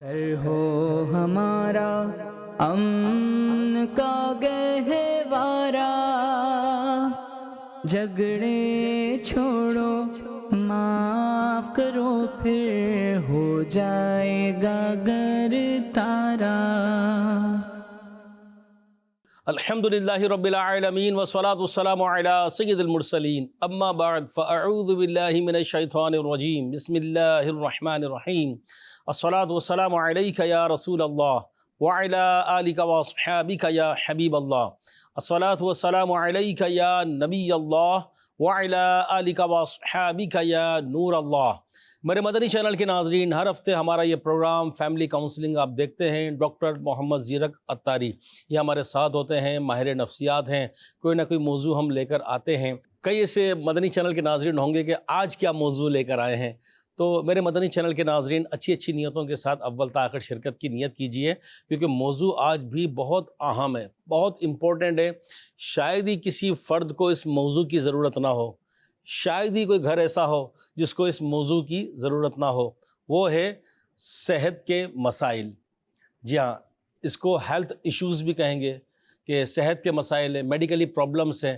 سر ہو ہمارا امن کا گہوارہ، جھگڑے چھوڑو معاف کرو پھر ہو جائے گا گر تارا۔ الحمد للہ رب العالمین والصلاة والسلام علی سید المرسلین، اما بعد فاعوذ باللہ من الشیطان الرجیم، بسم اللہ الرحمن الرحیم۔ الصلاة والسلام علیک یا رسول اللہ وعلی آلک واصحابک یا حبیب اللہ۔ الصلاة والسلام علیک یا نبی اللہ وعلی آلک واصحابک یا نور اللہ۔ میرے مدنی چینل کے ناظرین، ہر ہفتے ہمارا یہ پروگرام فیملی کاؤنسلنگ آپ دیکھتے ہیں۔ ڈاکٹر محمد زیرک عطاری یہ ہمارے ساتھ ہوتے ہیں، ماہر نفسیات ہیں۔ کوئی نہ کوئی موضوع ہم لے کر آتے ہیں۔ کئی ایسے مدنی چینل کے ناظرین ہوں گے کہ آج کیا موضوع لے کر آئے ہیں، تو میرے مدنی چینل کے ناظرین اچھی نیتوں کے ساتھ اول تا آخر شرکت کی نیت کیجئے، کیونکہ موضوع آج بھی بہت اہم ہے، بہت امپورٹنٹ ہے۔ شاید ہی کسی فرد کو اس موضوع کی ضرورت نہ ہو، شاید ہی کوئی گھر ایسا ہو جس کو اس موضوع کی ضرورت نہ ہو، وہ ہے صحت کے مسائل۔ جی ہاں، اس کو ہیلتھ ایشوز بھی کہیں گے، کہ صحت کے مسائل ہیں، میڈیکلی پرابلمس ہیں،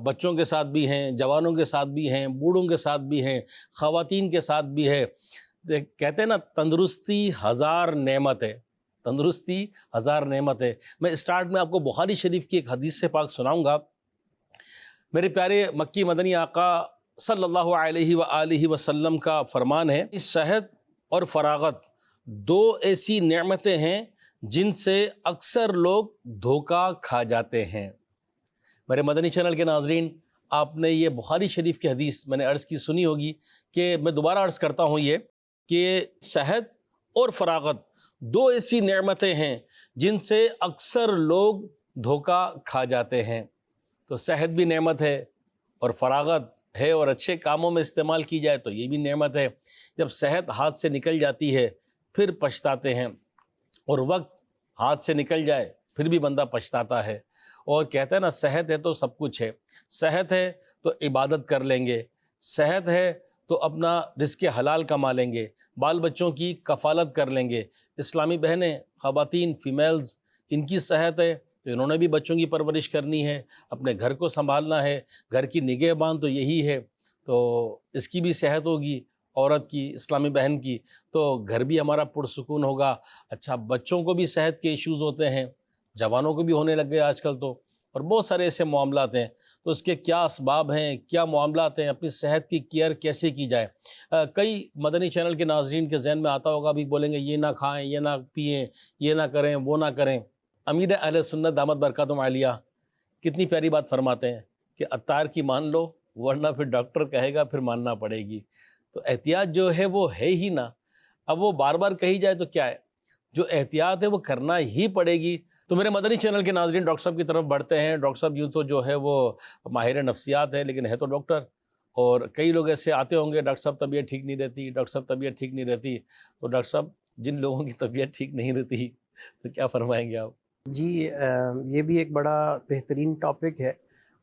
بچوں کے ساتھ بھی ہیں، جوانوں کے ساتھ بھی ہیں، بوڑھوں کے ساتھ بھی ہیں، خواتین کے ساتھ بھی ہے۔ کہتے ہیں نا، تندرستی ہزار نعمت ہے، تندرستی ہزار نعمت ہے۔ میں اسٹارٹ میں آپ کو بخاری شریف کی ایک حدیث سے پاک سناؤں گا۔ میرے پیارے مکی مدنی آقا صلی اللہ علیہ وآلہ وسلم کا فرمان ہے، صحت اور فراغت دو ایسی نعمتیں ہیں جن سے اکثر لوگ دھوکہ کھا جاتے ہیں۔ میرے مدنی چینل کے ناظرین، آپ نے یہ بخاری شریف کی حدیث میں نے عرض کی سنی ہوگی، کہ میں دوبارہ عرض کرتا ہوں یہ کہ صحت اور فراغت دو ایسی نعمتیں ہیں جن سے اکثر لوگ دھوکہ کھا جاتے ہیں۔ تو صحت بھی نعمت ہے اور فراغت ہے، اور اچھے کاموں میں استعمال کی جائے تو یہ بھی نعمت ہے۔ جب صحت ہاتھ سے نکل جاتی ہے پھر پچھتاتے ہیں، اور وقت ہاتھ سے نکل جائے پھر بھی بندہ پچھتاتا ہے۔ اور کہتا ہے نا، صحت ہے تو سب کچھ ہے، صحت ہے تو عبادت کر لیں گے، صحت ہے تو اپنا رزق حلال کما لیں گے، بال بچوں کی کفالت کر لیں گے۔ اسلامی بہنیں، خواتین، فیمیلز، ان کی صحت ہے تو انہوں نے بھی بچوں کی پرورش کرنی ہے، اپنے گھر کو سنبھالنا ہے، گھر کی نگہبان تو یہی ہے، تو اس کی بھی صحت ہوگی، عورت کی، اسلامی بہن کی، تو گھر بھی ہمارا پرسکون ہوگا۔ اچھا، بچوں کو بھی صحت کے ایشوز ہوتے ہیں، جوانوں کو بھی ہونے لگ گئے آج کل تو، اور بہت سارے ایسے معاملات ہیں۔ تو اس کے کیا اسباب ہیں، کیا معاملات ہیں، اپنی صحت کی کیئر کیسے کی جائے۔ کئی مدنی چینل کے ناظرین کے ذہن میں آتا ہوگا، بھی بولیں گے یہ نہ کھائیں، یہ نہ پئیں، یہ نہ کریں، وہ نہ کریں۔ امیر اہل سنت دامت برکاتہم عالیہ کتنی پیاری بات فرماتے ہیں کہ عطار کی مان لو، ورنہ پھر ڈاکٹر کہے گا پھر ماننا پڑے گی۔ تو احتیاط جو ہے وہ ہے ہی نا، اب وہ بار بار کہی جائے تو کیا ہے، جو احتیاط ہے وہ کرنا ہی پڑے گی۔ تو میرے مدنی چینل کے ناظرین، ڈاکٹر صاحب کی طرف بڑھتے ہیں۔ ڈاکٹر صاحب یوں تو جو ہے وہ ماہر نفسیات ہے، لیکن ہے تو ڈاکٹر، اور کئی لوگ ایسے آتے ہوں گے، ڈاکٹر صاحب طبیعت ٹھیک نہیں رہتی، ڈاکٹر صاحب طبیعت ٹھیک نہیں رہتی۔ تو ڈاکٹر صاحب، جن لوگوں کی طبیعت ٹھیک نہیں رہتی تو کیا فرمائیں گے آپ؟ جی، یہ بھی ایک بڑا بہترین ٹاپک ہے،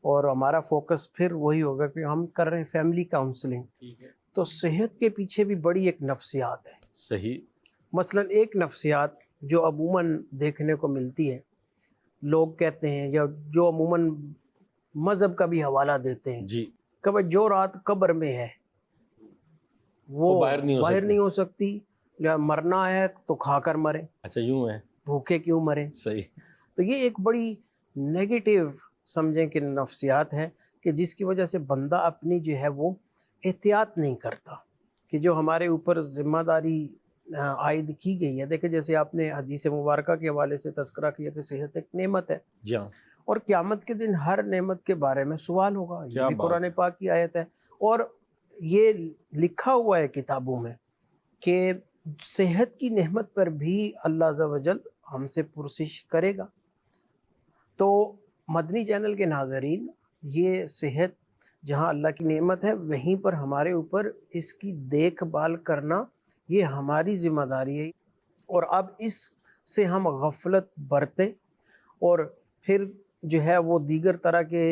اور ہمارا فوکس پھر وہی ہوگا کہ ہم کر رہے ہیں فیملی کاؤنسلنگ، تو صحت کے پیچھے بھی بڑی ایک نفسیات ہے۔ صحیح۔ مثلا ایک نفسیات جو عموماً دیکھنے کو ملتی ہے، لوگ کہتے ہیں، یا جو عموماً مذہب کا بھی حوالہ دیتے ہیں، جی، کہ بھائی جو رات قبر میں ہے وہ باہر نہیں ہو سکتی، یا مرنا ہے تو کھا کر مرے، اچھا یوں ہے، بھوکے کیوں مرے۔ صحیح۔ تو یہ ایک بڑی نیگیٹیو سمجھیں کہ نفسیات ہے، کہ جس کی وجہ سے بندہ اپنی جو ہے وہ احتیاط نہیں کرتا، کہ جو ہمارے اوپر ذمہ داری عائد کی گئی ہے۔ دیکھیں، جیسے آپ نے حدیث مبارکہ کے حوالے سے تذکرہ کیا کہ صحت ایک نعمت ہے، جی ہاں، اور قیامت کے دن ہر نعمت کے بارے میں سوال ہوگا، یہ بھی قرآن پاک کی آیت ہے، اور یہ لکھا ہوا ہے کتابوں میں کہ صحت کی نعمت پر بھی اللہ عز و جل ہم سے پرسش کرے گا۔ تو مدنی چینل کے ناظرین، یہ صحت جہاں اللہ کی نعمت ہے، وہیں پر ہمارے اوپر اس کی دیکھ بھال کرنا یہ ہماری ذمہ داری ہے، اور اب اس سے ہم غفلت برتیں اور پھر جو ہے وہ دیگر طرح کے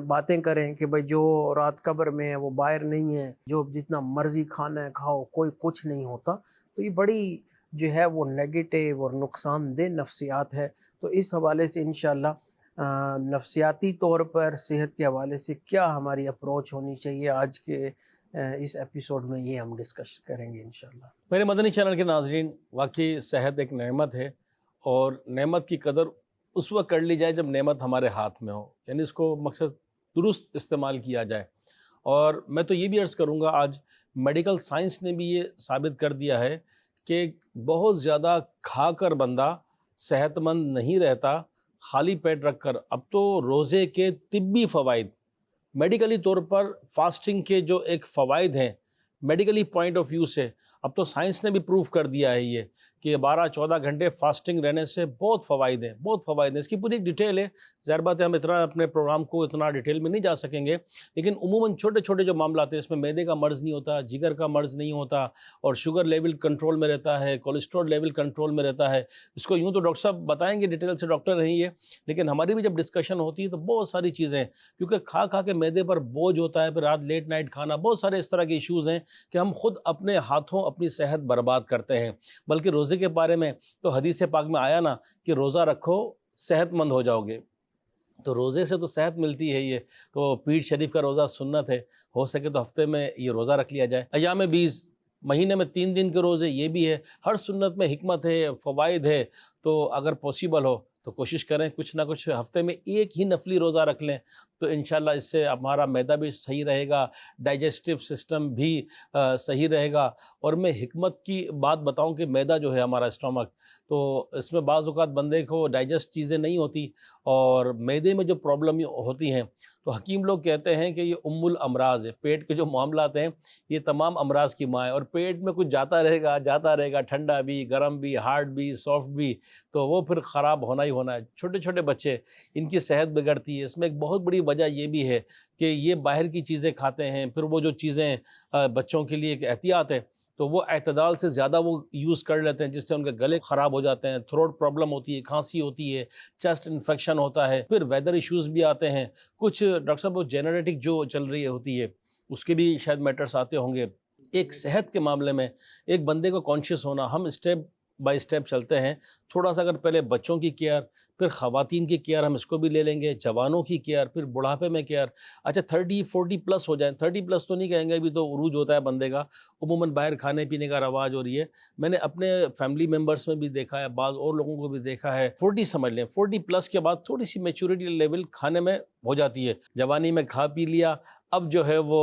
باتیں کریں کہ بھائی جو رات قبر میں ہے وہ باہر نہیں ہے، جو جتنا مرضی کھانا ہے کھاؤ، کوئی کچھ نہیں ہوتا۔ تو یہ بڑی جو ہے وہ نیگیٹو اور نقصان دہ نفسیات ہے. تو اس حوالے سے انشاءاللہ نفسیاتی طور پر صحت کے حوالے سے کیا ہماری اپروچ ہونی چاہیے، آج کے اس ایپیسوڈ میں یہ ہم ڈسکس کریں گے انشاءاللہ. میرے مدنی چینل کے ناظرین، واقعی صحت ایک نعمت ہے، اور نعمت کی قدر اس وقت کر لی جائے جب نعمت ہمارے ہاتھ میں ہو، یعنی اس کو مقصد درست استعمال کیا جائے. اور میں تو یہ بھی عرض کروں گا، آج میڈیکل سائنس نے بھی یہ ثابت کر دیا ہے کہ بہت زیادہ کھا کر بندہ صحت مند نہیں رہتا، خالی پیٹ رکھ کر. اب تو روزے کے طبی فوائد، میڈیکلی طور پر فاسٹنگ کے جو ایک فوائد ہیں میڈیکلی پوائنٹ آف ویو سے، اب تو سائنس نے بھی پروف کر دیا ہے یہ کہ 12-14 گھنٹے فاسٹنگ رہنے سے بہت فوائد ہیں، بہت فوائد ہیں. اس کی پوری ایک ڈیٹیل ہے، ظاہر بات ہے ہم اتنا اپنے پروگرام کو اتنا ڈیٹیل میں نہیں جا سکیں گے، لیکن عموماً چھوٹے چھوٹے جو معاملات ہیں، اس میں معدے کا مرض نہیں ہوتا، جگر کا مرض نہیں ہوتا، اور شوگر لیول کنٹرول میں رہتا ہے، کولیسٹرول لیول کنٹرول میں رہتا ہے. اس کو یوں تو ڈاکٹر صاحب بتائیں گے، ڈیٹیل سے ڈاکٹر نہیں ہے، لیکن ہماری بھی جب ڈسکشن ہوتی ہے تو بہت ساری چیزیں، کیونکہ کھا کھا کے معدے پر بوجھ ہوتا ہے، پھر رات لیٹ نائٹ کھانا، بہت سارے اس طرح کے ایشوز ہیں کہ ہم خود اپنے ہاتھوں اپنی صحت برباد کرتے ہیں. بلکہ روزے کے بارے میں تو حدیث پاک میں آیا نا کہ روزہ رکھو صحت مند ہو جاؤ گے. تو روزے سے تو صحت ملتی ہے. یہ تو پیڑ شریف کا روزہ سنت ہے، ہو سکے تو ہفتے میں یہ روزہ رکھ لیا جائے. ایام 20 مہینے میں 3 دن کے روزے، یہ بھی ہے. ہر سنت میں حکمت ہے، فوائد ہے. تو اگر پاسبل ہو تو کوشش کریں کچھ نہ کچھ ہفتے میں ایک ہی نفلی روزہ رکھ لیں، تو انشاءاللہ اس سے ہمارا معدہ بھی صحیح رہے گا، ڈائجسٹو سسٹم بھی صحیح رہے گا. اور میں حکمت کی بات بتاؤں کہ معدہ جو ہے ہمارا اسٹومک، تو اس میں بعض اوقات بندے کو ڈائجسٹ چیزیں نہیں ہوتی، اور معدے میں جو پرابلم ہوتی ہیں تو حکیم لوگ کہتے ہیں کہ یہ الامراض ہے. پیٹ کے جو معاملات ہیں یہ تمام امراض کی ماں ہے، اور پیٹ میں کچھ جاتا رہے گا، ٹھنڈا بھی، گرم بھی، ہارڈ بھی، سافٹ بھی، تو وہ پھر خراب ہونا ہی ہونا ہے. چھوٹے چھوٹے بچے، ان کی صحت بگڑتی ہے. اس میں ایک بہت بڑی وجہ یہ بھی ہے کہ یہ باہر کی چیزیں کھاتے ہیں. پھر وہ جو چیزیں بچوں کے لیے ایک احتیاط ہے، تو وہ اعتدال سے زیادہ وہ یوز کر لیتے ہیں، جس سے ان کے گلے خراب ہو جاتے ہیں، تھروٹ پرابلم ہوتی ہے، کھانسی ہوتی ہے، چیسٹ انفیکشن ہوتا ہے. پھر ویدر ایشوز بھی آتے ہیں. کچھ ڈاکٹر صاحب وہ جینیٹک جو چل رہی ہوتی ہے اس کے بھی شاید میٹرز آتے ہوں گے. ایک صحت کے معاملے میں ایک بندے کو کانشیس ہونا، ہم اسٹیپ بائی اسٹیپ چلتے ہیں. تھوڑا سا اگر پہلے بچوں کی کیئر، پھر خواتین کی کیئر ہم اس کو بھی لے لیں گے، جوانوں کی کیئر، پھر بڑھاپے میں کیئر. اچھا 30-40 پلس ہو جائیں، 30 پلس تو نہیں کہیں گے، ابھی تو عروج ہوتا ہے بندے کا، عموماً باہر کھانے پینے کا رواج ہو رہی ہے. میں نے اپنے فیملی ممبرس میں بھی دیکھا ہے، بعض اور لوگوں کو بھی دیکھا ہے. 40 سمجھ لیں، 40 پلس کے بعد تھوڑی سی میچورٹی لیول کھانے میں ہو جاتی ہے. جوانی میں کھا پی لیا، اب جو ہے وہ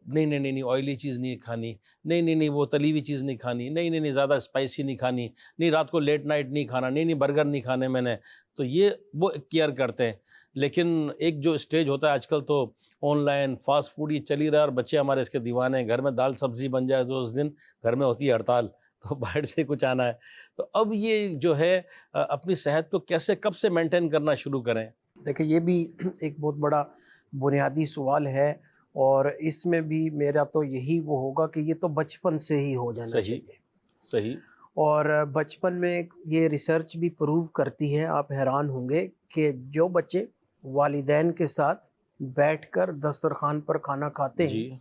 نہیں آئلی چیز نہیں کھانی، نہیں وہ تلی ہوئی چیز نہیں کھانی، نہیں زیادہ اسپائسی نہیں کھانی، نہیں رات کو لیٹ نائٹ نہیں کھانا، نہیں برگر نہیں کھانے میں نے. تو یہ وہ کیئر کرتے ہیں. لیکن ایک جو اسٹیج ہوتا ہے آج کل تو آن لائن فاسٹ فوڈ یہ چلی رہا ہے، اور بچے ہمارے اس کے دیوانے ہیں. گھر میں دال سبزی بن جائے تو اس دن گھر میں ہوتی ہے ہڑتال، تو باہر سے کچھ آنا ہے. تو اب یہ جو ہے اپنی صحت کو کیسے کب سے مینٹین کرنا شروع کریں؟ دیکھیں یہ بھی ایک بہت بڑا بنیادی سوال ہے، اور اس میں بھی میرا تو یہی وہ ہوگا کہ یہ تو بچپن سے ہی ہو جانا چاہیے. صحیح. اور بچپن میں یہ ریسرچ بھی پروو کرتی ہے، آپ حیران ہوں گے کہ جو بچے والدین کے ساتھ بیٹھ کر دسترخوان پر کھانا کھاتے ہیں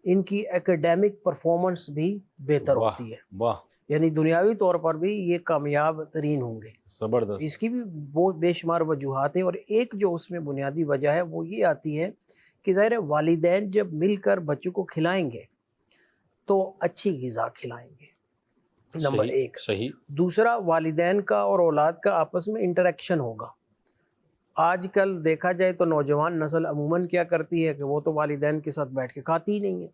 ان کی ایکیڈیمک پرفارمنس بھی بہتر ہوتی ہے. واہ، یعنی دنیاوی طور پر بھی یہ کامیاب ترین ہوں گے. زبردست. اس کی بھی بہت بے شمار وجوہات ہیں، اور ایک جو اس میں بنیادی وجہ ہے وہ یہ آتی ہے کہ ظاہر والدین جب مل کر بچوں کو کھلائیں گے تو اچھی غذا کھلائیں گے، نمبر ایک. صحیح. دوسرا، والدین کا اور اولاد کا آپس میں انٹریکشن ہوگا. آج کل دیکھا جائے تو نوجوان نسل عموماً کیا کرتی ہے کہ وہ تو والدین کے ساتھ بیٹھ کے کھاتی ہی نہیں ہے.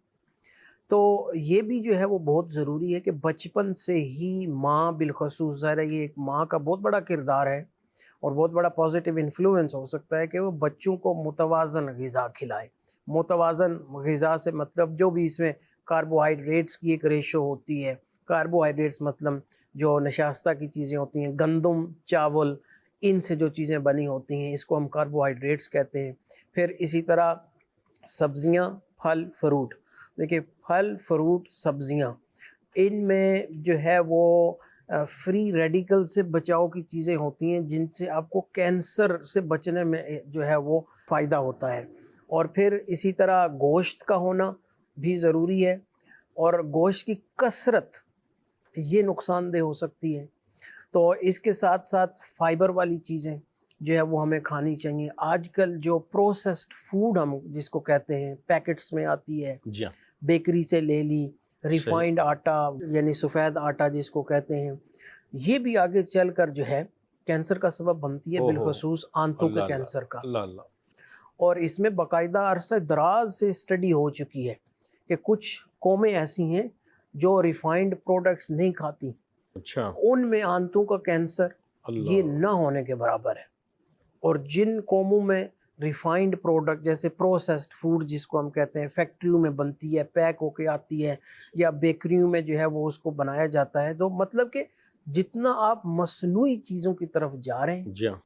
تو یہ بھی جو ہے وہ بہت ضروری ہے کہ بچپن سے ہی ماں، بالخصوص ظاہر ہے یہ ایک ماں کا بہت بڑا کردار ہے اور بہت بڑا پازیٹیو انفلوئنس ہو سکتا ہے کہ وہ بچوں کو متوازن غذا کھلائے. متوازن غذا سے مطلب جو بھی اس میں کاربوہائیڈریٹس کی ایک ریشو ہوتی ہے. کاربوہائیڈریٹس مطلب جو نشاستہ کی چیزیں ہوتی ہیں، گندم، چاول، ان سے جو چیزیں بنی ہوتی ہیں اس کو ہم کاربوہائیڈریٹس کہتے ہیں. پھر اسی طرح سبزیاں، پھل، فروٹ. دیکھیں پھل، فروٹ، سبزیاں، ان میں جو ہے وہ فری ریڈیکل سے بچاؤ کی چیزیں ہوتی ہیں جن سے آپ کو کینسر سے بچنے میں جو ہے وہ فائدہ ہوتا ہے. اور پھر اسی طرح گوشت کا ہونا بھی ضروری ہے، اور گوشت کی کثرت یہ نقصان دہ ہو سکتی ہے. تو اس کے ساتھ ساتھ فائبر والی چیزیں جو ہے وہ ہمیں کھانی چاہیے. آج کل جو پروسیسڈ فوڈ ہم جس کو کہتے ہیں پیکٹس میں آتی ہے, جی ہاں, بیکری سے لے لی, ریفائنڈ آٹا یعنی سفید آٹا جس کو کہتے ہیں, یہ بھی آگے چل کر جو ہے کینسر کا سبب بنتی ہے, بالخصوص آنتوں کے کینسر کا. اللہ اللہ. اور اس میں باقاعدہ عرصہ دراز سے اسٹڈی ہو چکی ہے کہ کچھ قومیں ایسی ہیں جو ریفائنڈ پروڈکٹس نہیں کھاتی, اچھا, ان میں آنتوں کا کینسر یہ نہ ہونے کے برابر ہے. اور جن قوموں میں ریفائنڈ پروڈکٹ جیسے پروسیسڈ فوڈ جس کو ہم کہتے ہیں فیکٹریوں میں بنتی ہے, پیک ہو کے آتی ہے, یا بیکریوں میں جو ہے وہ اس کو بنایا جاتا ہے, تو مطلب کہ جتنا آپ مصنوعی چیزوں کی طرف جا رہے ہیں جی ہاں,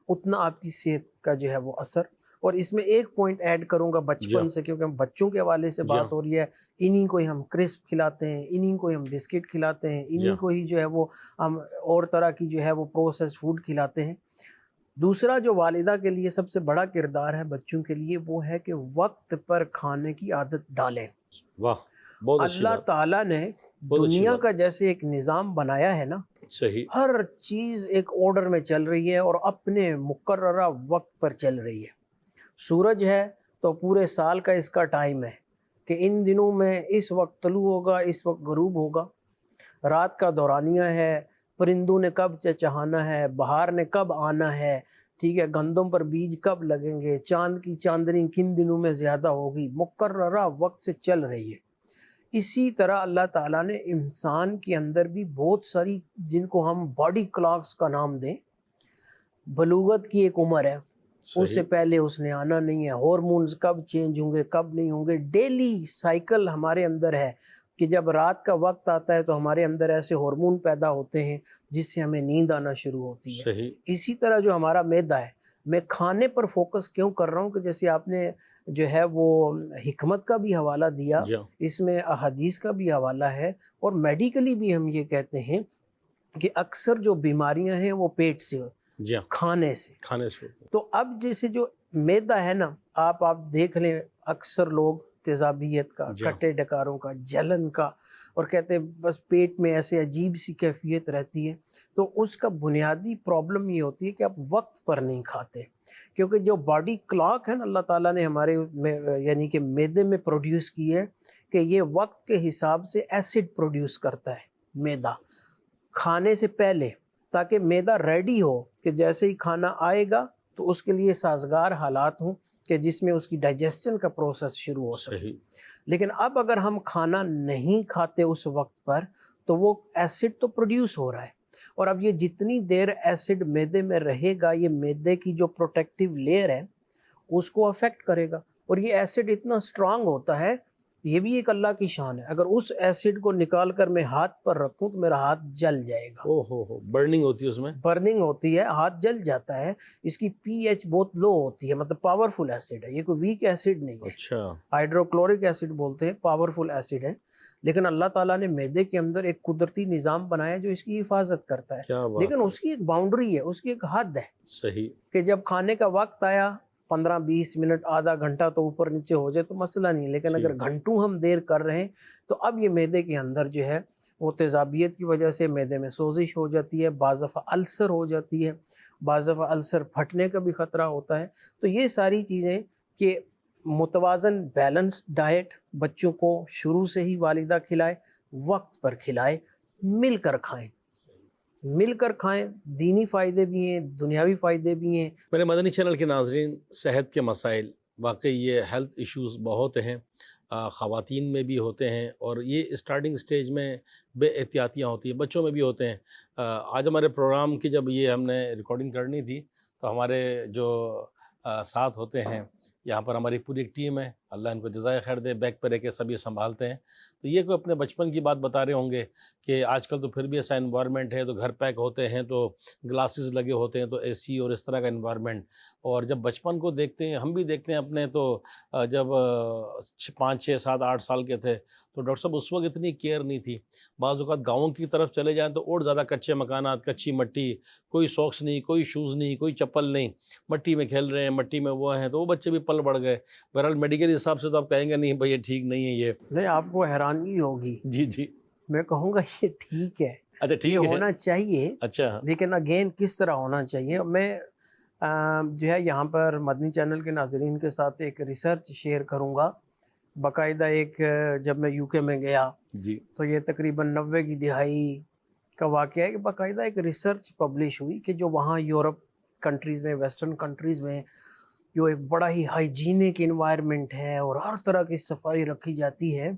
اتنا آپ کی صحت کا جو ہے وہ اثر. اور اس میں ایک پوائنٹ ایڈ کروں گا بچپن سے, کیونکہ ہم بچوں کے حوالے سے بات ہو رہی ہے. انہی کو ہی ہم کرسپ کھلاتے ہیں, انہی کو ہی ہم بسکٹ کھلاتے ہیں, انہی کو ہی جو ہے وہ ہم اور طرح کی جو ہے وہ پروسیس فوڈ کھلاتے ہیں. دوسرا جو والدہ کے لیے سب سے بڑا کردار ہے بچوں کے لیے, وہ ہے کہ وقت پر کھانے کی عادت ڈالیں. واہ, بہت اچھی اللہ بات. تعالیٰ نے دنیا کا جیسے ایک نظام بنایا ہے نا, صحیح, ہر چیز ایک آرڈر میں چل رہی ہے اور اپنے مقررہ وقت پر چل رہی ہے. سورج ہے تو پورے سال کا اس کا ٹائم ہے کہ ان دنوں میں اس وقت طلوع ہوگا, اس وقت غروب ہوگا. رات کا دورانیہ ہے, پرندوں نے کب چہچہانا ہے, بہار نے کب آنا ہے, ٹھیک ہے, گندم پر بیج کب لگیں گے, چاند کی چاندنی کن دنوں میں زیادہ ہوگی, مقررہ وقت سے چل رہی ہے. اسی طرح اللہ تعالیٰ نے انسان کے اندر بھی بہت ساری, جن کو ہم باڈی کلاکس کا نام دیں, بلوغت کی ایک عمر ہے, اس سے پہلے اس نے آنا نہیں ہے, ہارمونز کب چینج ہوں گے کب نہیں ہوں گے, ڈیلی سائیکل ہمارے اندر ہے کہ جب رات کا وقت آتا ہے تو ہمارے اندر ایسے ہارمون پیدا ہوتے ہیں جس سے ہمیں نیند آنا شروع ہوتی ہے. اسی طرح جو ہمارا معدہ ہے, میں کھانے پر فوکس کیوں کر رہا ہوں کہ جیسے آپ نے جو ہے وہ حکمت کا بھی حوالہ دیا, اس میں احادیث کا بھی حوالہ ہے, اور میڈیکلی بھی ہم یہ کہتے ہیں کہ اکثر جو بیماریاں ہیں وہ پیٹ سے, کھانے سے. تو اب جیسے جو معدہ ہے نا, آپ دیکھ لیں اکثر لوگ تیزابیت کا, کھٹے ڈکاروں کا, جلن کا, اور کہتے ہیں بس پیٹ میں ایسے عجیب سی کیفیت رہتی ہے. تو اس کا بنیادی پرابلم یہ ہوتی ہے کہ آپ وقت پر نہیں کھاتے, کیونکہ جو باڈی کلاک ہے نا اللہ تعالیٰ نے ہمارے یعنی کہ معدے میں پروڈیوس کی ہے کہ یہ وقت کے حساب سے ایسڈ پروڈیوس کرتا ہے معدہ کھانے سے پہلے, تاکہ معدہ ریڈی ہو کہ جیسے ہی کھانا آئے گا تو اس کے لیے سازگار حالات ہوں کہ جس میں اس کی ڈائجسشن کا پروسیس شروع ہو سکے. لیکن اب اگر ہم کھانا نہیں کھاتے اس وقت پر تو وہ ایسڈ تو پروڈیوس ہو رہا ہے, اور اب یہ جتنی دیر ایسڈ معدے میں رہے گا یہ معدے کی جو پروٹیکٹیو لیئر ہے اس کو افیکٹ کرے گا. اور یہ ایسڈ اتنا اسٹرانگ ہوتا ہے, یہ بھی ایک اللہ کی شان ہے, اگر اس ایسڈ کو نکال کر میں ہاتھ پر رکھوں تو میرا ہاتھ جل جائے گا. برننگ ہوتی ہے, اس میں برننگ ہوتی ہے, ہاتھ جل جاتا ہے. اس کی پی ایچ بہت لو ہوتی ہے, مطلب پاورفل ایسڈ ہے, یہ کوئی ویک ایسڈ نہیں ہے. اچھا, ہائیڈروکلورک ایسڈ بولتے ہیں, پاورفل ایسڈ ہے. لیکن اللہ تعالیٰ نے معدے کے اندر ایک قدرتی نظام بنایا جو اس کی حفاظت کرتا ہے, لیکن اس کی ایک باؤنڈری ہے, اس کی ایک حد ہے. صحیح, کہ جب کھانے کا وقت آیا 15-20 منٹ, آدھا گھنٹہ تو اوپر نیچے ہو جائے تو مسئلہ نہیں, لیکن اگر گھنٹوں ہم دیر کر رہے ہیں تو اب یہ معدے کے اندر جو ہے وہ تیزابیت کی وجہ سے معدے میں سوزش ہو جاتی ہے, بعض دفعہ السر ہو جاتی ہے, بعض دفعہ السر پھٹنے کا بھی خطرہ ہوتا ہے. تو یہ ساری چیزیں کہ متوازن بیلنس ڈائٹ بچوں کو شروع سے ہی والدہ کھلائے, وقت پر کھلائے, مل کر کھائیں, مل کر کھائیں. دینی فائدے بھی ہیں, دنیاوی فائدے بھی ہیں. میرے مدنی چینل کے ناظرین, صحت کے مسائل, واقعی یہ ہیلتھ ایشوز بہت ہیں, خواتین میں بھی ہوتے ہیں, اور یہ اسٹارٹنگ سٹیج میں بے احتیاطیاں ہوتی ہیں, بچوں میں بھی ہوتے ہیں. آج ہمارے پروگرام کی جب یہ ہم نے ریکارڈنگ کرنی تھی تو ہمارے جو ساتھ ہوتے ہیں یہاں پر ہماری پوری ایک ٹیم ہے, اللہ ان کو جزائے خیر دے, بیک پہ رہ کے سب یہ سنبھالتے ہیں. تو یہ کوئی اپنے بچپن کی بات بتا رہے ہوں گے کہ آج کل تو پھر بھی ایسا انوائرمنٹ ہے, تو گھر پیک ہوتے ہیں, تو گلاسز لگے ہوتے ہیں, تو اے سی اور اس طرح کا انوائرمنٹ. اور جب بچپن کو دیکھتے ہیں, ہم بھی دیکھتے ہیں اپنے, تو جب 5, 6, 7, 8 سال کے تھے تو ڈاکٹر صاحب اس وقت اتنی کیئر نہیں تھی. بعض اوقات گاؤں کی طرف چلے جائیں تو اور زیادہ کچے مکانات, کچی مٹی, کوئی ساکس نہیں, کوئی شوز نہیں, کوئی چپل نہیں, مٹی میں کھیل رہے ہیں, مٹی میں وہ ہیں, تو وہ بچے بھی پل بڑھ گئے. بہرحال میڈیکل حساب سے تو آپ کہیں گے نہیں بھائی یہ ٹھیک نہیں ہے, یہ نہیں, آپ کو حیرانی ہوگی جی میں کہوں گا یہ ٹھیک ہے، اچھا ٹھیک یہ ہے، ہونا چاہیے، اچھا لیکن اگین کس طرح ہونا چاہیے. میں جو ہے یہاں پر مدنی چینل کے ناظرین کے ساتھ ایک ریسرچ شیئر کروں گا. باقاعدہ ایک جب میں یو کے میں گیا جی تو یہ تقریباً 90 کی دہائی کا واقعہ ہے کہ باقاعدہ ایک ریسرچ پبلش ہوئی کہ جو وہاں یورپ کنٹریز میں، ویسٹرن کنٹریز میں جو ایک بڑا ہی ہائیجینک انوائرمنٹ ہے اور ہر طرح کی صفائی رکھی جاتی ہے،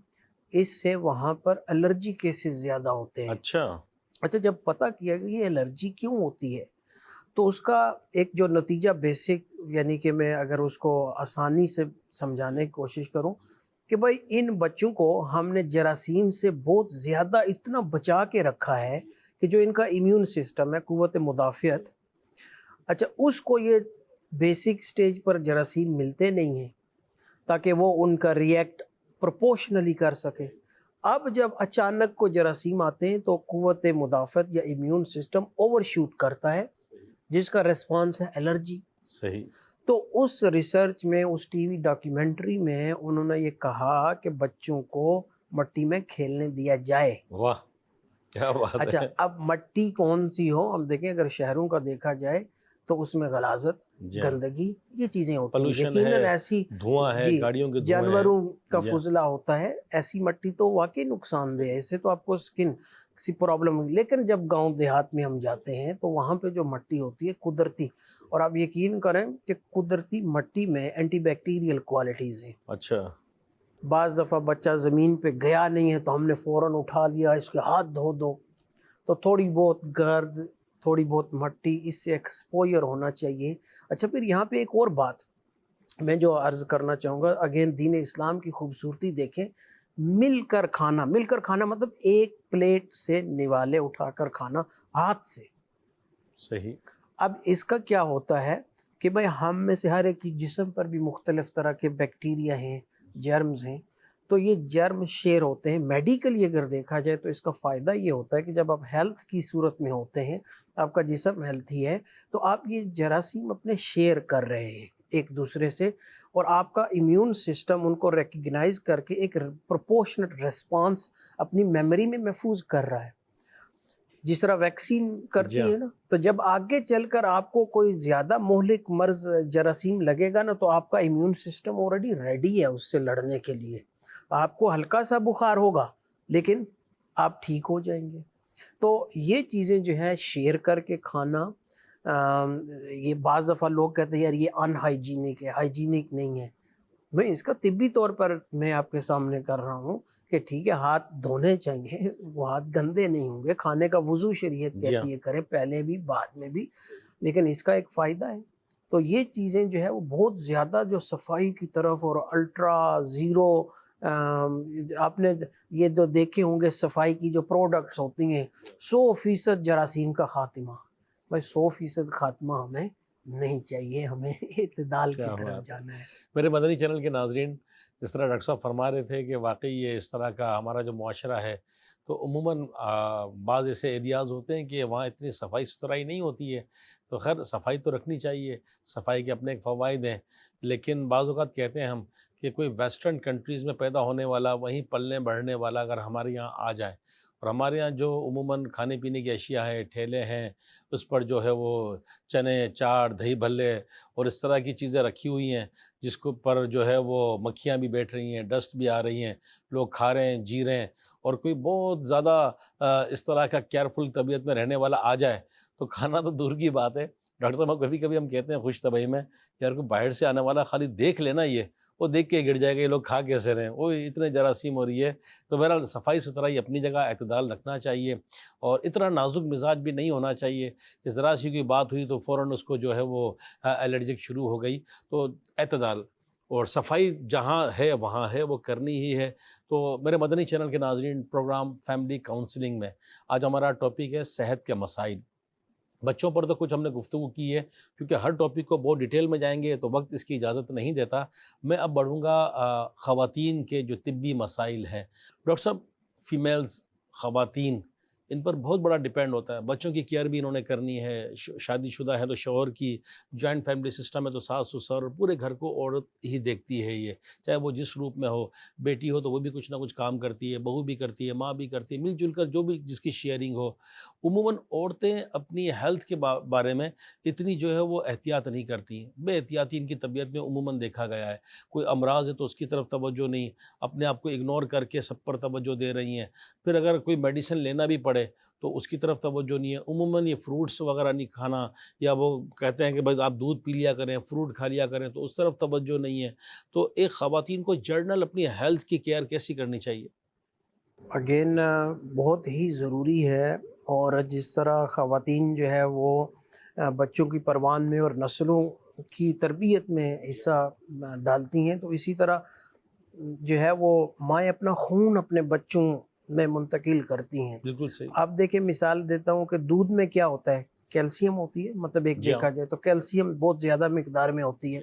اس سے وہاں پر الرجی کیسز زیادہ ہوتے ہیں. اچھا جب پتہ کیا کہ یہ الرجی کیوں ہوتی ہے تو اس کا ایک جو نتیجہ بیسک، یعنی کہ میں اگر اس کو آسانی سے سمجھانے کی کوشش کروں کہ بھائی ان بچوں کو ہم نے جراثیم سے بہت زیادہ اتنا بچا کے رکھا ہے کہ جو ان کا امیون سسٹم ہے، قوت مدافعت، اچھا اس کو یہ بیسک سٹیج پر جراثیم ملتے نہیں ہیں تاکہ وہ ان کا ریئیکٹ پروپورشنلی کر سکے. اب جب اچانک کو جراثیم آتے ہیں تو قوت مدافعت یا امیون سسٹم اوور شوٹ کرتا ہے، جس کا ریسپانس ہے الرجی. صحیح. تو اس ریسرچ میں، اس ٹی وی ڈاکیومنٹری میں انہوں نے یہ کہا کہ بچوں کو مٹی میں کھیلنے دیا جائے. واہ کیا بات ہے. اچھا اب مٹی کون سی ہو، ہم دیکھیں اگر شہروں کا دیکھا جائے تو اس میں غلاظت، گندگی، یہ چیزیں ہوتی ہیں. یقیناً ایسی دھواں ہے، جی گاڑیوں کے دھوئیں، جانوروں کا فضلہ ہوتا ہے، ایسی مٹی تو واقعی نقصان دہ ہے، اس سے تو آپ کو سکن کسی پرابلم ہوگی. لیکن جب گاؤں دیہات میں ہم جاتے ہیں تو وہاں پہ جو مٹی ہوتی ہے قدرتی، اور آپ یقین کریں کہ قدرتی مٹی میں اینٹی بیکٹیریل کوالٹیز ہیں. اچھا بعض دفعہ بچہ زمین پہ گیا نہیں ہے تو ہم نے فوراً اٹھا لیا، اس کے ہاتھ دھو دو، تو تھوڑی بہت گرد، تھوڑی بہت مٹی، اس سے ایکسپوئر ہونا چاہیے. اچھا پھر یہاں پہ ایک اور بات میں جو عرض کرنا چاہوں گا، اگین دین اسلام کی خوبصورتی دیکھیں. مل کر کھانا مطلب ایک پلیٹ سے نوالے اٹھا کر کھانا ہاتھ سے. صحیح. اب اس کا کیا ہوتا ہے کہ بھائی ہم میں سے ہر ایک کی جسم پر بھی مختلف طرح کے بیکٹیریا ہیں، جرمز ہیں، تو یہ جرم شیئر ہوتے ہیں. میڈیکلی اگر دیکھا جائے تو اس کا فائدہ یہ ہوتا ہے کہ جب آپ ہیلتھ کی صورت میں ہوتے ہیں، آپ کا جسم ہیلتھی ہے، تو آپ یہ جراثیم اپنے شیئر کر رہے ہیں ایک دوسرے سے، اور آپ کا امیون سسٹم ان کو ریکگنائز کر کے ایک پروپورشنٹ ریسپانس اپنی میموری میں محفوظ کر رہا ہے، جس طرح ویکسین کرتی ہے نا. تو جب آگے چل کر آپ کو کوئی زیادہ مہلک مرض جراثیم لگے گا نا تو آپ کا امیون سسٹم آلریڈی ریڈی ہے اس سے لڑنے کے لیے. آپ کو ہلکا سا بخار ہوگا لیکن آپ ٹھیک ہو جائیں گے. تو یہ چیزیں جو ہے شیئر کر کے کھانا، یہ بعض دفعہ لوگ کہتے ہیں یار یہ ان ہائیجینک ہے، ہائیجینک نہیں ہے. میں اس کا طبی طور پر میں آپ کے سامنے کر رہا ہوں کہ ٹھیک ہے ہاتھ دھونے چاہیے، وہ ہاتھ گندے نہیں ہوں گے. کھانے کا وضو شریعت کہتی ہے کریں، پہلے بھی بعد میں بھی، لیکن اس کا ایک فائدہ ہے. تو یہ چیزیں جو ہے وہ بہت زیادہ جو صفائی کی طرف اور الٹرا زیرو، آپ نے یہ جو دیکھے ہوں گے صفائی کی جو پروڈکٹس ہوتی ہیں، 100% جراثیم کا خاتمہ. بھائی 100% خاتمہ ہمیں نہیں چاہیے، ہمیں اعتدال کی طرف جانا ہے. میرے مدنی چینل کے ناظرین، جس طرح ڈاکٹر صاحب فرما رہے تھے کہ واقعی یہ اس طرح کا ہمارا جو معاشرہ ہے، تو عموماً بعض ایسے ایریاز ہوتے ہیں کہ وہاں اتنی صفائی ستھرائی نہیں ہوتی ہے. تو خیر صفائی تو رکھنی چاہیے، صفائی کے اپنے ایک فوائد ہیں، لیکن بعض اوقات کہتے ہیں ہم کہ کوئی ویسٹرن کنٹریز میں پیدا ہونے والا، وہیں پلنے بڑھنے والا اگر ہمارے یہاں آ جائے، اور ہمارے یہاں جو عموماً کھانے پینے کی اشیاء ہیں، ٹھیلے ہیں، اس پر جو ہے وہ چنے، چاٹ، دہی بھلے اور اس طرح کی چیزیں رکھی ہوئی ہیں، جس کو پر جو ہے وہ مکھیاں بھی بیٹھ رہی ہیں، ڈسٹ بھی آ رہی ہیں، لوگ کھا رہے ہیں، جی رہے ہیں، اور کوئی بہت زیادہ اس طرح کا کیئرفل طبیعت میں رہنے والا آ جائے تو کھانا تو دور کی بات ہے. ڈاکٹر صاحب کبھی کبھی ہم کہتے ہیں خوش طبعی میں، یار کوئی باہر سے آنے والا خالی دیکھ لینا، یہ وہ دیکھ کے گر جائے گا یہ لوگ کھا کیسے رہے ہیں، وہ اتنے جراثیم ہو رہی ہے. تو بہرحال صفائی ستھرائی اپنی جگہ، اعتدال رکھنا چاہیے، اور اتنا نازک مزاج بھی نہیں ہونا چاہیے کہ ذرا سی کوئی بات ہوئی تو فوراً اس کو جو ہے وہ الرجک شروع ہو گئی. تو اعتدال اور صفائی جہاں ہے وہاں ہے، وہ کرنی ہی ہے. تو میرے مدنی چینل کے ناظرین، پروگرام فیملی کاؤنسلنگ میں آج ہمارا ٹاپک ہے صحت کے مسائل. بچوں پر تو کچھ ہم نے گفتگو کی ہے، کیونکہ ہر ٹاپک کو بہت ڈیٹیل میں جائیں گے تو وقت اس کی اجازت نہیں دیتا. میں اب بڑھوں گا خواتین کے جو طبی مسائل ہیں. ڈاکٹر صاحب، فیمیلز، خواتین ان پر بہت بڑا ڈیپینڈ ہوتا ہے. بچوں کی کیئر بھی انہوں نے کرنی ہے. شادی شدہ ہے تو شوہر کی، جوائنٹ فیملی سسٹم ہے تو ساس سسر اور پورے گھر کو عورت ہی دیکھتی ہے. یہ چاہے وہ جس روپ میں ہو، بیٹی ہو تو وہ بھی کچھ نہ کچھ کام کرتی ہے، بہو بھی کرتی ہے، ماں بھی کرتی ہے، مل جل کر جو بھی جس کی شیئرنگ ہو. عموماً عورتیں اپنی ہیلتھ کے بارے میں اتنی جو ہے وہ احتیاط نہیں کرتی ہیں. بے احتیاطی ان کی طبیعت میں عموماً دیکھا گیا ہے. کوئی امراض ہے تو اس کی طرف توجہ نہیں، اپنے آپ کو اگنور کر کے سب پر توجہ دے رہی ہیں. پھر اگر کوئی میڈیسن لینا بھی پڑے تو اس کی طرف توجہ نہیں ہے. عموماً یہ فروٹس وغیرہ نہیں کھانا، یا وہ کہتے ہیں کہ بھائی آپ دودھ پی لیا کریں، فروٹ کھا لیا کریں، تو اس طرف توجہ نہیں ہے. تو ایک خواتین کو جرنل اپنی ہیلتھ کی کیئر کیسی کرنی چاہیے؟ اگین بہت ہی ضروری ہے. اور جس طرح خواتین جو ہے وہ بچوں کی پروان میں اور نسلوں کی تربیت میں حصہ ڈالتی ہیں، تو اسی طرح جو ہے وہ مائیں اپنا خون اپنے بچوں میں منتقل کرتی ہیں. بالکل صحیح. آپ دیکھیں، مثال دیتا ہوں کہ دودھ میں کیا ہوتا ہے، کیلشیم ہوتی ہے. مطلب ایک جی ہاں. دیکھا جائے تو کیلشیم بہت زیادہ مقدار میں ہوتی ہے.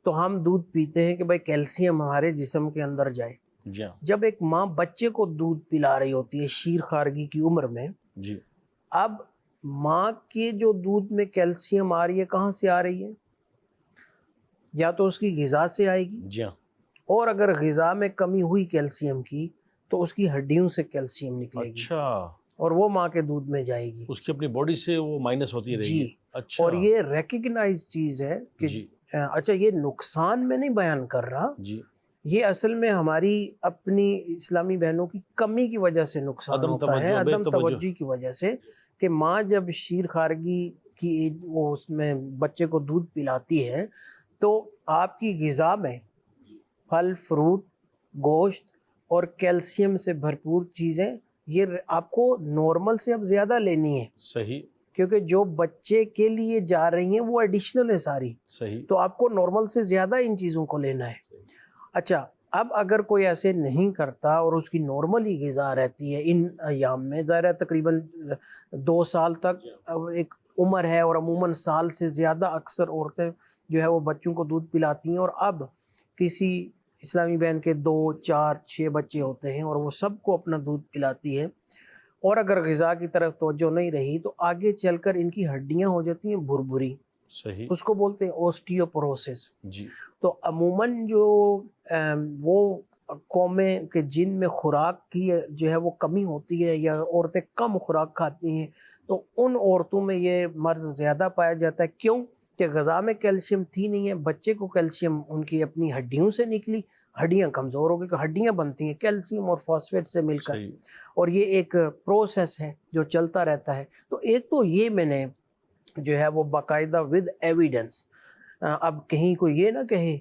تو ہم دودھ پیتے ہیں کہ بھائی کیلشیم ہمارے جسم کے اندر جائے. جی ہاں. جب ایک ماں بچے کو دودھ پلا رہی ہوتی ہے شیر خارگی کی عمر میں، جی. اب ماں کے جو دودھ میں کیلشیم آ رہی ہے کہاں سے آ رہی ہے؟ یا تو اس کی غذا سے آئے گی، جی ہاں. اور اگر غذا میں کمی ہوئی کیلشیم کی تو اس کی ہڈیوں سے کیلشیم نکلے گی. اچھا. اور وہ ماں کے دودھ میں جائے گی. اس کی اپنی باڈی سے وہ مائنس ہوتی رہے گی. جی. اچھا. اور یہ ریکگنائز چیز ہے کہ جی. اچھا یہ نقصان میں نہیں بیان کر رہا، جی. یہ اصل میں ہماری اپنی اسلامی بہنوں کی کمی کی وجہ سے نقصان ہوتا ہے، عدم توجہ کی وجہ سے، کہ ماں جب شیر خارگی کی وہ اس میں بچے کو دودھ پلاتی ہے تو آپ کی غذا میں پھل، فروٹ، گوشت اور کیلشیم سے بھرپور چیزیں یہ آپ کو نارمل سے اب زیادہ لینی ہے. صحیح. کیونکہ جو بچے کے لیے جا رہی ہیں وہ ایڈیشنل ہے ساری. صحیح. تو آپ کو نارمل سے زیادہ ان چیزوں کو لینا ہے. اچھا، اب اگر کوئی ایسے نہیں کرتا اور اس کی نارمل ہی غذا رہتی ہے ان ایام میں، ظاہر ہے تقریباً 2 سال تک ایک عمر ہے، اور عموماً سال سے زیادہ اکثر عورتیں جو ہے وہ بچوں کو دودھ پلاتی ہیں. اور اب کسی اسلامی بہن کے 2، 4، 6 بچے ہوتے ہیں اور وہ سب کو اپنا دودھ پلاتی ہے، اور اگر غذا کی طرف توجہ نہیں رہی تو آگے چل کر ان کی ہڈیاں ہو جاتی ہیں بھربھری. صحیح. اس کو بولتے ہیں اوسٹیوپوروسس. جی. تو عموماً جو وہ قومیں کہ جن میں خوراک کی جو ہے وہ کمی ہوتی ہے یا عورتیں کم خوراک کھاتی ہیں، تو ان عورتوں میں یہ مرض زیادہ پایا جاتا ہے. کیوں؟ کہ غذا میں کیلشیم تھی نہیں ہے، بچے کو کیلشیم ان کی اپنی ہڈیوں سے نکلی، ہڈیاں کمزور ہو گئی، کہ ہڈیاں بنتی ہیں کیلشیم اور فاسفیٹ سے مل کر. صحیح. اور یہ ایک پروسیس ہے جو چلتا رہتا ہے. تو ایک تو یہ میں نے جو ہے وہ باقاعدہ ود ایویڈنس، اب کہیں کوئی یہ نہ کہے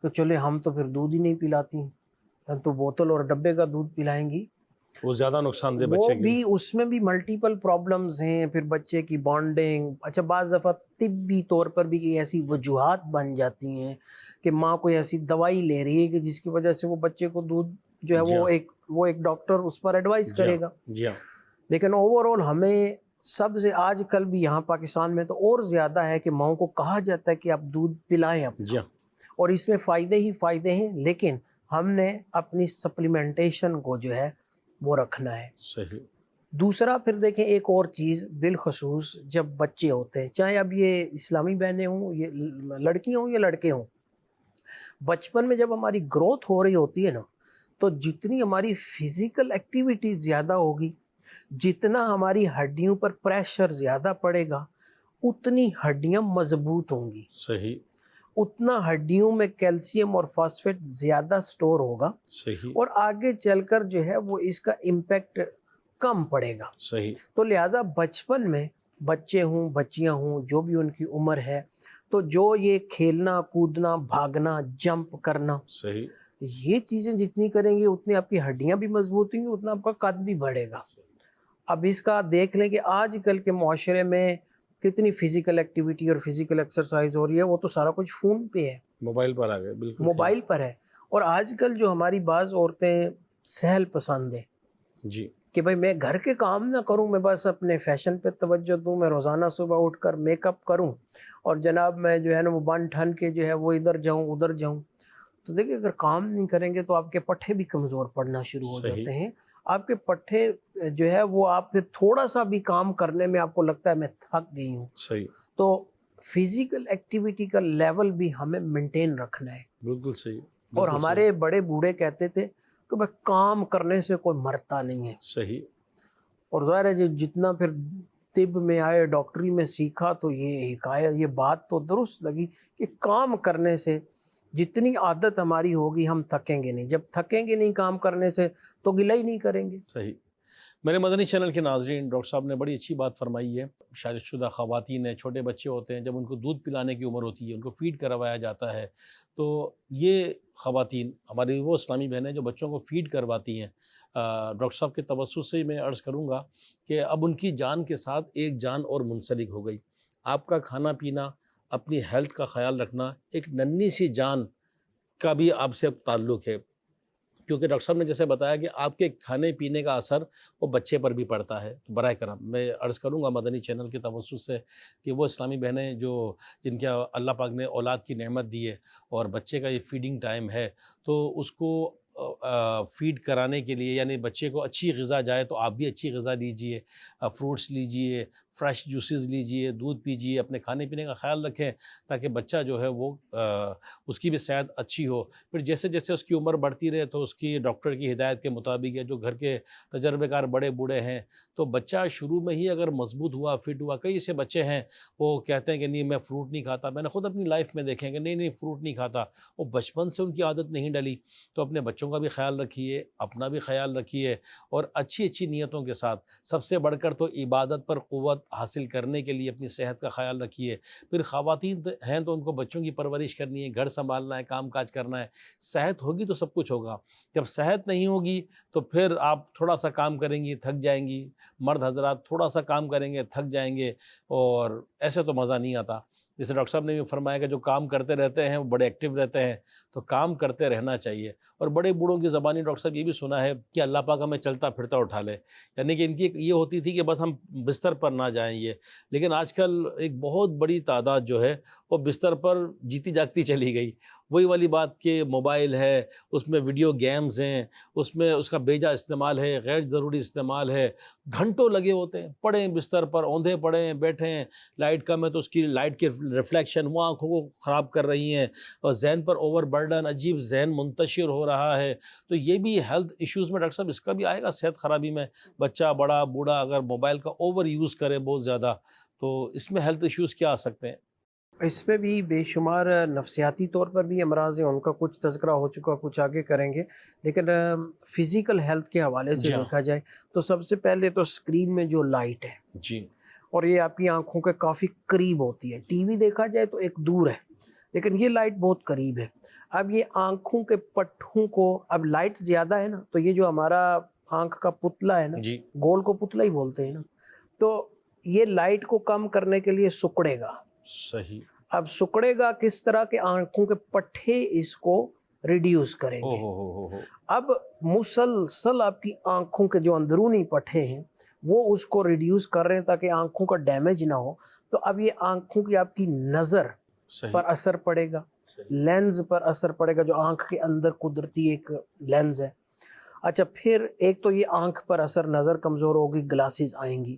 کہ چلے ہم تو پھر دودھ ہی نہیں پلاتی، ہم تو بوتل اور ڈبے کا دودھ پلائیں گی، وہ زیادہ نقصان دہ وہ بچے کے. بھی اس میں بھی ملٹیپل پرابلمز ہیں. پھر بچے کی بانڈنگ، اچھا بعض دفعہ طبی طور پر بھی ایسی وجوہات بن جاتی ہیں کہ ماں کوئی ایسی دوائی لے رہی ہے کہ جس کی وجہ سے وہ بچے کو دودھ جو ہے وہ ایک ڈاکٹر اس پر ایڈوائز کرے گا. جی ہاں. لیکن اوور آل ہمیں سب سے آج کل بھی یہاں پاکستان میں تو اور زیادہ ہے کہ ماؤں کو کہا جاتا ہے کہ آپ دودھ پلائیں اپنا. جی ہاں. اور اس میں فائدے ہی فائدے ہیں، لیکن ہم نے اپنی سپلیمنٹیشن کو جو ہے وہ رکھنا ہے. صحیح. دوسرا پھر دیکھیں ایک اور چیز، بالخصوص جب بچے ہوتے ہیں، چاہے اب یہ اسلامی بہنیں ہوں، یہ لڑکیاں ہوں یا لڑکے ہوں، بچپن میں جب ہماری گروتھ ہو رہی ہوتی ہے نا، تو جتنی ہماری فزیکل ایکٹیویٹی زیادہ ہوگی، جتنا ہماری ہڈیوں پر پریشر زیادہ پڑے گا، اتنی ہڈیاں مضبوط ہوں گی، صحیح. اتنا ہڈیوں میں کیلشیم اور فاسفیٹ زیادہ سٹور ہوگا، صحیح. اور آگے چل کر جو ہے وہ اس کا امپیکٹ کم پڑے گا. صحیح. تو لہٰذا بچپن میں بچے ہوں، بچیاں ہوں، جو بھی ان کی عمر ہے، تو جو یہ کھیلنا، کودنا، بھاگنا، جمپ کرنا، صحیح. یہ چیزیں جتنی کریں گے اتنی آپ کی ہڈیاں بھی مضبوط ہوں گی، اتنا آپ کا قد بھی بڑھے گا. اب اس کا دیکھ لیں کہ آج کل کے معاشرے میں کتنی فزیکل ایکٹیویٹی اور فزیکل ایکسرسائز ہو رہی ہے، وہ تو سارا کچھ فون پہ ہے، موبائل پر آ گئے. بالکل موبائل پر ہے. اور آج کل جو ہماری بعض عورتیں سہل پسند ہیں جی کہ بھائی میں گھر کے کام نہ کروں، میں بس اپنے فیشن پہ توجہ دوں، میں روزانہ صبح اٹھ کر میک اپ کروں اور جناب میں جو ہے نا وہ بن ٹھن کے جو ہے وہ ادھر جاؤں ادھر جاؤں. تو دیکھیں اگر کام نہیں کریں گے تو آپ کے پٹھے بھی کمزور پڑنا شروع ہو صحیح. جاتے ہیں. آپ کے پٹھے جو ہے وہ آپ پھر تھوڑا سا بھی کام کرنے میں آپ کو لگتا ہے میں تھک گئی ہوں. صحیح. تو فزیکل ایکٹیویٹی کا لیول بھی ہمیں مینٹین رکھنا ہے. بالکل صحیح. اور ہمارے بڑے بوڑھے کہتے تھے کہ بھائی کام کرنے سے کوئی مرتا نہیں ہے. صحیح. اور ظاہر ہے جتنا پھر طب میں آئے, ڈاکٹری میں سیکھا, تو یہ حکایت, یہ بات تو درست لگی کہ کام کرنے سے جتنی عادت ہماری ہوگی ہم تھکیں گے نہیں. جب تھکیں گے نہیں کام کرنے سے تو گلہ ہی نہیں کریں گے. صحیح. میرے مدنی چینل کے ناظرین, ڈاکٹر صاحب نے بڑی اچھی بات فرمائی ہے. شادی شدہ خواتین ہیں, چھوٹے بچے ہوتے ہیں, جب ان کو دودھ پلانے کی عمر ہوتی ہے, ان کو فیڈ کروایا جاتا ہے, تو یہ خواتین ہماری وہ اسلامی بہنیں جو بچوں کو فیڈ کرواتی ہیں, ڈاکٹر صاحب کے توسط سے میں عرض کروں گا کہ اب ان کی جان کے ساتھ ایک جان اور منسلک ہو گئی. آپ کا کھانا پینا, اپنی ہیلتھ کا خیال رکھنا, ایک ننھی سی جان کا بھی آپ سے اب تعلق ہے, کیونکہ ڈاکٹر صاحب نے جیسے بتایا کہ آپ کے کھانے پینے کا اثر وہ بچے پر بھی پڑتا ہے. تو برائے کرم میں عرض کروں گا مدنی چینل کے توسط سے کہ وہ اسلامی بہنیں جو جن کے اللہ پاک نے اولاد کی نعمت دی ہے اور بچے کا یہ فیڈنگ ٹائم ہے, تو اس کو فیڈ کرانے کے لیے, یعنی بچے کو اچھی غذا جائے, تو آپ بھی اچھی غذا لیجئے, فروٹس لیجئے, فریش جوسز لیجئے, دودھ پیجئے, اپنے کھانے پینے کا خیال رکھیں تاکہ بچہ جو ہے وہ اس کی بھی صحت اچھی ہو. پھر جیسے جیسے اس کی عمر بڑھتی رہے تو اس کی ڈاکٹر کی ہدایت کے مطابق, یا جو گھر کے تجربے کار بڑے بوڑھے ہیں, تو بچہ شروع میں ہی اگر مضبوط ہوا, فٹ ہوا, کئی ایسے بچے ہیں وہ کہتے ہیں کہ نہیں میں فروٹ نہیں کھاتا. میں نے خود اپنی لائف میں دیکھیں کہ نہیں فروٹ نہیں کھاتا, وہ بچپن سے ان کی عادت نہیں ڈلی. تو اپنے بچوں کا بھی خیال رکھیے, اپنا بھی خیال رکھیے, اور اچھی اچھی نیتوں کے ساتھ, سب سے بڑھ کر تو عبادت پر قوت حاصل کرنے کے لیے اپنی صحت کا خیال رکھیے. پھر خواتین ہیں تو ان کو بچوں کی پرورش کرنی ہے, گھر سنبھالنا ہے, کام کاج کرنا ہے. صحت ہوگی تو سب کچھ ہوگا. جب صحت نہیں ہوگی تو پھر آپ تھوڑا سا کام کریں گی تھک جائیں گی. مرد حضرات تھوڑا سا کام کریں گے تھک جائیں گے, اور ایسے تو مزہ نہیں آتا. جیسے ڈاکٹر صاحب نے بھی فرمایا کہ جو کام کرتے رہتے ہیں وہ بڑے ایکٹیو رہتے ہیں, تو کام کرتے رہنا چاہیے. اور بڑے بوڑھوں کی زبانی ڈاکٹر صاحب یہ بھی سنا ہے کہ اللہ پاک ہمیں چلتا پھرتا اٹھا لے, یعنی کہ ان کی یہ ہوتی تھی کہ بس ہم بستر پر نہ جائیں یہ. لیکن آج کل ایک بہت بڑی تعداد جو ہے وہ بستر پر جیتی جاگتی چلی گئی. وہی والی بات کہ موبائل ہے, اس میں ویڈیو گیمز ہیں, اس میں اس کا بیجا استعمال ہے, غیر ضروری استعمال ہے, گھنٹوں لگے ہوتے ہیں, پڑے ہیں بستر پر, اوندھے پڑے ہیں, بیٹھے ہیں, لائٹ کم ہے تو اس کی لائٹ کے ریفلیکشن وہ آنکھوں کو خراب کر رہی ہیں, اور ذہن پر اوور برڈن, عجیب ذہن منتشر ہو رہا ہے. تو یہ بھی ہیلتھ ایشوز میں ڈاکٹر صاحب اس کا بھی آئے گا صحت خرابی میں. بچہ بڑا بوڑھا اگر موبائل کا اوور یوز کرے بہت زیادہ, تو اس میں ہیلتھ ایشوز کیا آ سکتے ہیں؟ اس میں بھی بے شمار نفسیاتی طور پر بھی امراض ہیں, ان کا کچھ تذکرہ ہو چکا, کچھ آگے کریں گے. لیکن فزیکل ہیلتھ کے حوالے سے دیکھا جائے تو سب سے پہلے تو اسکرین میں جو لائٹ ہے, جی, اور یہ آپ کی آنکھوں کے کافی قریب ہوتی ہے. ٹی وی دیکھا جائے تو ایک دور ہے, لیکن یہ لائٹ بہت قریب ہے. اب یہ آنکھوں کے پٹھوں کو, اب لائٹ زیادہ ہے نا, تو یہ جو ہمارا آنکھ کا پتلا ہے نا, جی, گول کو پتلا ہی بولتے ہیں نا, تو یہ لائٹ کو کم کرنے کے لیے سکڑے گا. صحیح. اب سکڑے گا کس طرح کے, آنکھوں کے پٹھے اس کو ریڈیوس کریں گے. اب مسلسل آپ کی آنکھوں کے جو اندرونی پٹھے ہیں وہ اس کو ریڈیوس کر رہے ہیں تاکہ آنکھوں کا ڈیمیج نہ ہو. تو اب یہ آنکھوں کی آپ کی نظر پر اثر پڑے گا, لینز پر اثر پڑے گا, جو آنکھ کے اندر قدرتی ایک لینز ہے. اچھا, پھر ایک تو یہ آنکھ پر اثر, نظر کمزور ہوگی, گلاسز آئیں گی.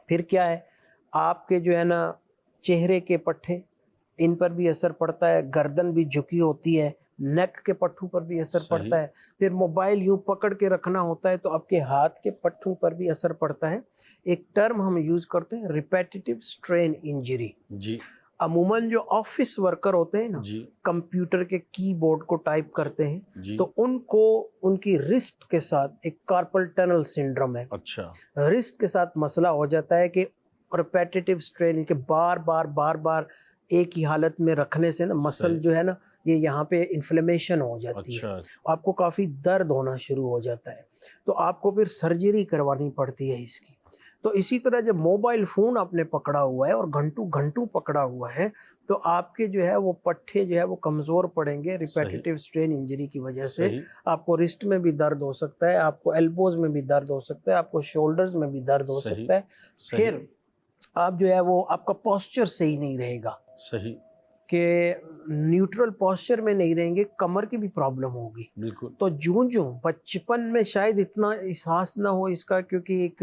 پھر کیا ہے, آپ کے جو ہے نا چہرے کے پٹھے, ان پر بھی اثر پڑتا ہے. گردن بھی جھکی ہوتی ہے, نیک کے پٹھوں پر بھی اثر پڑتا ہے. پھر موبائل یوں پکڑ کے رکھنا ہوتا ہے تو آپ کے ہاتھ کے پٹھوں پر بھی اثر پڑتا ہے. ایک ٹرم ہم یوز کرتے ہیں, ریپیٹیٹیو اسٹرین انجری. جی, عموماً جو آفس ورکر ہوتے ہیں نا, جی, کمپیوٹر کے کی بورڈ کو ٹائپ کرتے ہیں, جی, تو ان کو ان کی رسٹ کے ساتھ ایک کارپل ٹنل سنڈروم ہے. اچھا, رسٹ کے ساتھ مسئلہ ہو جاتا ہے کہ ریپیٹیٹیو اسٹرین, کہ بار بار ایک ہی حالت میں رکھنے سے نا مسل جو ہے نا, یہ یہاں پہ انفلیمیشن ہو جاتی ہے, آپ کو کافی درد ہونا شروع ہو جاتا ہے. تو آپ کو پھر سرجری کروانی پڑتی ہے اس کی. تو اسی طرح جب موبائل فون آپ نے پکڑا ہوا ہے اور گھنٹوں پکڑا ہوا ہے, تو آپ کے جو ہے وہ پٹھے جو ہے وہ کمزور پڑیں گے ریپیٹیٹیو اسٹرین انجری کی وجہ سے. آپ کو رسٹ میں بھی درد ہو سکتا ہے, آپ کو ایلبوز میں بھی درد ہو سکتا ہے, آپ کو شولڈرز میں بھی درد ہو سکتا ہے. پھر آپ جو ہے وہ آپ کا پوسچر صحیح نہیں رہے گا. صحیح. کہ نیوٹرل پوسچر میں نہیں رہیں گے کمر کی بھی پرابلم ہوگی. بالکل. تو جوں بچپن میں شاید اتنا احساس نہ ہو اس کا، کیونکہ ایک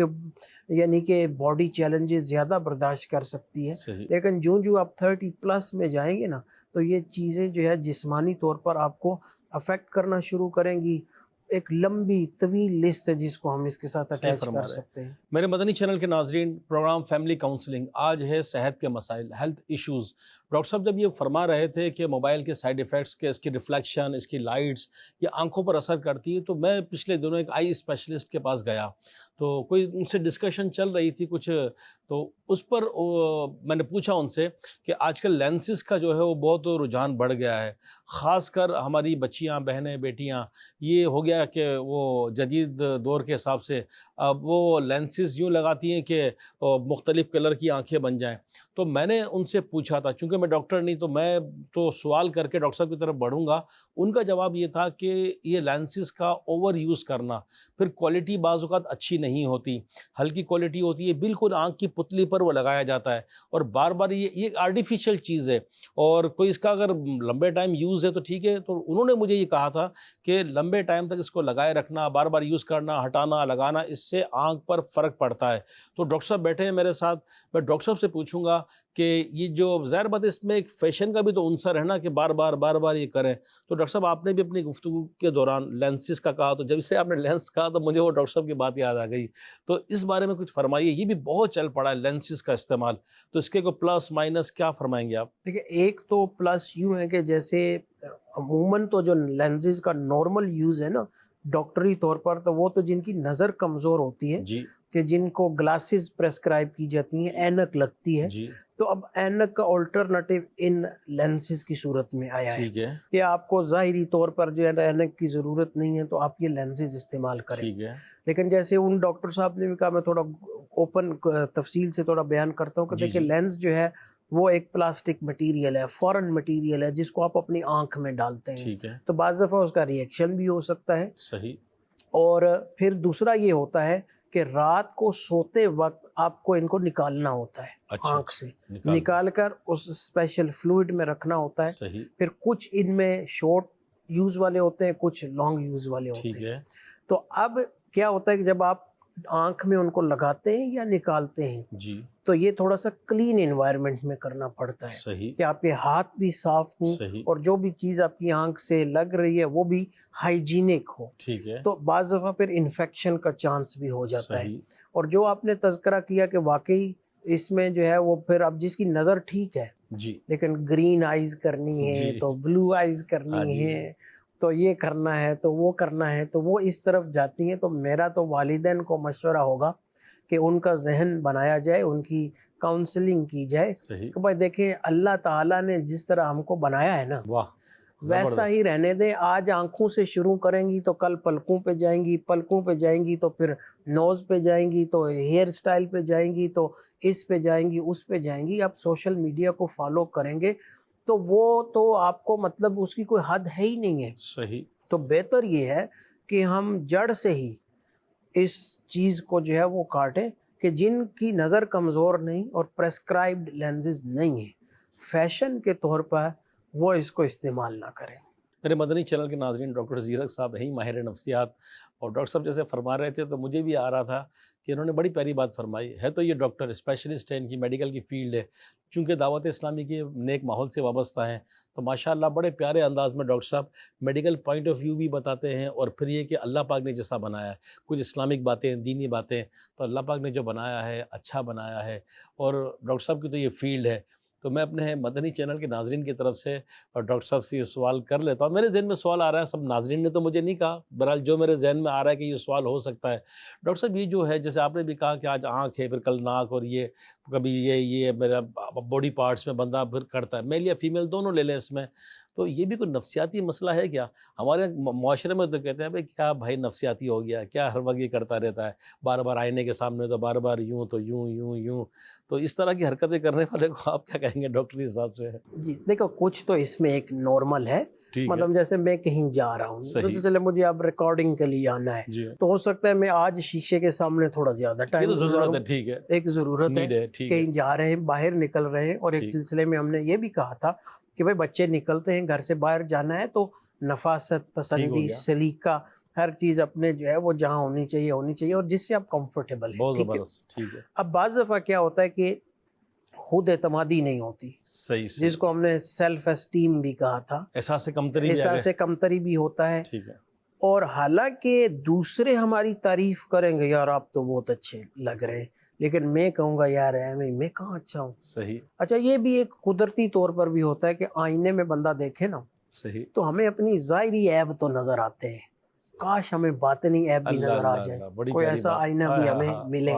یعنی کہ باڈی چیلنجز زیادہ برداشت کر سکتی ہے. صحیح. لیکن جوں آپ 30+ میں جائیں گے نا تو یہ چیزیں جو ہے جسمانی طور پر آپ کو افیکٹ کرنا شروع کریں گی. ایک لمبی طویل لسٹ ہے جس کو ہم اس کے ساتھ اٹیچ کر سکتے ہیں. میرے مدنی چینل کے ناظرین، پروگرام فیملی کاؤنسلنگ آج ہے صحت کے مسائل، ہیلتھ ایشوز. ڈاکٹر صاحب جب یہ فرما رہے تھے کہ موبائل کے سائیڈ ایفیکٹس کے، اس کی ریفلیکشن، اس کی لائٹس یہ آنکھوں پر اثر کرتی ہے، تو میں پچھلے دنوں ایک آئی اسپیشلسٹ کے پاس گیا تو کوئی ان سے ڈسکشن چل رہی تھی کچھ، تو اس پر میں نے پوچھا ان سے کہ آج کل لینسز کا جو ہے وہ بہت رجحان بڑھ گیا ہے، خاص کر ہماری بچیاں، بہنیں، بیٹیاں، یہ ہو گیا کہ وہ جدید دور کے حساب سے اب وہ لینسز یوں لگاتی ہیں کہ مختلف کلر کی آنکھیں بن جائیں. تو میں نے ان سے پوچھا تھا، چونکہ میں ڈاکٹر نہیں تو میں تو سوال کر کے ڈاکٹر صاحب کی طرف بڑھوں گا. ان کا جواب یہ تھا کہ یہ لینسز کا اوور یوز کرنا، پھر کوالٹی بعض اوقات اچھی نہیں ہوتی، ہلکی کوالٹی ہوتی ہے، بالکل آنکھ کی پتلی پر وہ لگایا جاتا ہے اور بار بار یہ ایک آرٹیفیشل چیز ہے، اور کوئی اس کا اگر لمبے ٹائم یوز ہے تو ٹھیک ہے. تو انہوں نے مجھے یہ کہا تھا کہ لمبے ٹائم تک اس کو لگائے رکھنا، بار بار یوز کرنا، ہٹانا، لگانا، اس سے آنکھ پر فرق پڑتا ہے. تو ڈاکٹر صاحب بیٹھے ہیں میرے ساتھ، میں ڈاکٹر صاحب سے پوچھوں گا کہ یہ جو ظاہر بات ہے اس میں ایک فیشن کا بھی تو عنصر ہے نا کہ بار بار یہ کریں. تو ڈاکٹر صاحب آپ نے بھی اپنی گفتگو کے دوران لینسز کا کہا، تو جب سے آپ نے لینس کہا تو مجھے وہ ڈاکٹر صاحب کی بات یاد آ گئی. تو اس بارے میں کچھ فرمائیے، یہ بھی بہت چل پڑا ہے لینسز کا استعمال، تو اس کے کوئی پلس مائنس کیا فرمائیں گے آپ؟ دیکھیں، ایک تو پلس یوں ہے کہ جیسے عموماً تو جو لینسز کا نارمل یوز ہے نا ڈاکٹری طور پر، تو وہ تو جن کی نظر کمزور ہوتی ہے جی کہ جن کو گلاسز پریسکرائب کی جاتی ہیں، اینک لگتی ہے، جی تو اب اینک کا آلٹرنیٹیو ان لینسز کی صورت میں آیا ہے ٹھیک ہے کہ آپ کو ظاہری طور پر جو ہے اینک کی ضرورت نہیں ہے تو آپ یہ لینسز استعمال کریں. ٹھیک ہے لیکن جیسے ان ڈاکٹر صاحب نے بھی کہا، میں تھوڑا اوپن تفصیل سے تھوڑا بیان کرتا ہوں کہ جی دیکھیں جی لینس جو ہے وہ ایک پلاسٹک مٹیریل ہے، فورن مٹیریل ہے جس کو آپ اپنی آنکھ میں ڈالتے ہیں، ٹھیک ہے تو بعض دفعہ اس کا ریئیکشن بھی ہو سکتا ہے. صحیح اور پھر دوسرا یہ ہوتا ہے کہ رات کو سوتے وقت آپ کو ان کو نکالنا ہوتا ہے اچھا آنکھ سے، نکال کر اس اسپیشل فلوئڈ میں رکھنا ہوتا ہے. صحیح پھر کچھ ان میں شارٹ یوز والے ہوتے ہیں، کچھ لانگ یوز والے ہوتے ٹھیک ہیں. ہے تو اب کیا ہوتا ہے کہ جب آپ آنکھ میں ان کو لگاتے ہیں یا نکالتے ہیں جی تو یہ تھوڑا سا کلین انوائرمنٹ میں کرنا پڑتا ہے صحیح کہ آپ کے ہاتھ بھی صاف ہوں صحیح اور جو بھی چیز آپ کی آنکھ سے لگ رہی ہے وہ بھی ہائیجینک ہو. ٹھیک ہے تو بعض دفعہ پھر انفیکشن کا چانس بھی ہو جاتا ہے. صحیح اور جو آپ نے تذکرہ کیا کہ واقعی اس میں جو ہے وہ پھر اب جس کی نظر ٹھیک ہے جی لیکن گرین آئیز کرنی ہے جی تو بلو آئیز ہاں کرنی جی ہے تو یہ کرنا ہے تو وہ کرنا ہے تو وہ اس طرف جاتی ہیں. تو میرا تو والدین کو مشورہ ہوگا کہ ان کا ذہن بنایا جائے، ان کی کاؤنسلنگ کی جائے صحیح کہ بھائی دیکھیں اللہ تعالیٰ نے جس طرح ہم کو بنایا ہے نا واہ ویسا ہی رہنے دیں. آج آنکھوں سے شروع کریں گی تو کل پلکوں پہ جائیں گی، پلکوں پہ جائیں گی تو پھر نوز پہ جائیں گی، تو ہیئر سٹائل پہ جائیں گی، تو اس پہ جائیں گی، اس پہ جائیں گی. آپ سوشل میڈیا کو فالو کریں گے تو وہ تو آپ کو مطلب اس کی کوئی حد ہے ہی نہیں ہے. صحیح تو بہتر یہ ہے کہ ہم جڑ سے ہی اس چیز کو جو ہے وہ کاٹیں کہ جن کی نظر کمزور نہیں اور پریسکرائبڈ لینزز نہیں ہیں، فیشن کے طور پر وہ اس کو استعمال نہ کریں. میرے مدنی چینل کے ناظرین، ڈاکٹر زیرک صاحب ہیں ماہر نفسیات، اور ڈاکٹر صاحب جیسے فرما رہے تھے تو مجھے بھی آ رہا تھا کہ انہوں نے بڑی پیاری بات فرمائی ہے. تو یہ ڈاکٹر اسپیشلسٹ ہیں، ان کی میڈیکل کی فیلڈ ہے، چونکہ دعوت اسلامی کے نیک ماحول سے وابستہ ہیں تو ماشاءاللہ بڑے پیارے انداز میں ڈاکٹر صاحب میڈیکل پوائنٹ آف ویو بھی بتاتے ہیں، اور پھر یہ کہ اللہ پاک نے جیسا بنایا ہے، کچھ اسلامک باتیں، دینی باتیں، تو اللہ پاک نے جو بنایا ہے اچھا بنایا ہے. اور ڈاکٹر صاحب کی تو یہ فیلڈ ہے. تو میں اپنے مدنی چینل کے ناظرین کی طرف سے اور ڈاکٹر صاحب سے یہ سوال کر لیتا ہوں. میرے ذہن میں سوال آ رہا ہے، سب ناظرین نے تو مجھے نہیں کہا، بہرحال جو میرے ذہن میں آ رہا ہے کہ یہ سوال ہو سکتا ہے. ڈاکٹر صاحب یہ جو ہے جیسے آپ نے بھی کہا کہ آج آنکھ ہے، پھر کل ناک، اور یہ کبھی یہ میرا باڈی پارٹس میں بندہ پھر کرتا ہے، میل یا فیمیل دونوں لے لیں اس میں، تو یہ بھی کوئی نفسیاتی مسئلہ ہے کیا؟ ہمارے معاشرے میں تو کہتے ہیں بھائی کیا بھائی نفسیاتی ہو گیا، کیا ہر وقت یہ کرتا رہتا ہے، بار بار آئینے کے سامنے تو بار بار یوں تو یوں یوں یوں، تو اس طرح کی حرکتیں کرنے والے کو آپ کیا کہیں گے ڈاکٹری حساب سے؟ جی دیکھو، کچھ تو اس میں ایک نارمل ہے مطلب جیسے میں کہیں جا رہا ہوں، جیسے چلے مجھے اب ریکارڈنگ کے لیے آنا ہے، تو ہو سکتا ہے میں آج شیشے کے سامنے تھوڑا زیادہ ٹائم، ضرورت ہے، ٹھیک ہے، ایک ضرورت ہے، کہیں جا رہے ہیں، باہر نکل رہے ہیں، اور ایک سلسلے میں ہم نے یہ بھی کہا تھا کہ بھائی بچے نکلتے ہیں گھر سے باہر جانا ہے تو نفاست پسندی، سلیقہ، ہر چیز اپنے جو ہے وہ جہاں ہونی چاہیے اور جس سے آپ کمفرٹیبل ہیں، ٹھیک ہے۔ اب بعض دفعہ کیا ہوتا ہے کہ خود اعتمادی نہیں ہوتی، جس کو ہم نے سیلف اسٹیم بھی کہا تھا، احساس کمتری بھی ہوتا ہے، اور حالانکہ دوسرے ہماری تعریف کریں گے، یار آپ تو بہت اچھے لگ رہے ہیں، لیکن میں کہوں گا یار میں کہاں اچھا ہوں، اچھا یہ بھی ایک قدرتی طور پر بھی ہوتا ہے کہ آئینے میں بندہ دیکھے نا تو ہمیں اپنی ظاہری عیب تو نظر آتے ہیں، کاش ہمیں باطنی عیب بھی نظر آ جائے، کوئی ایسا آئینہ بھی ہمیں ملے،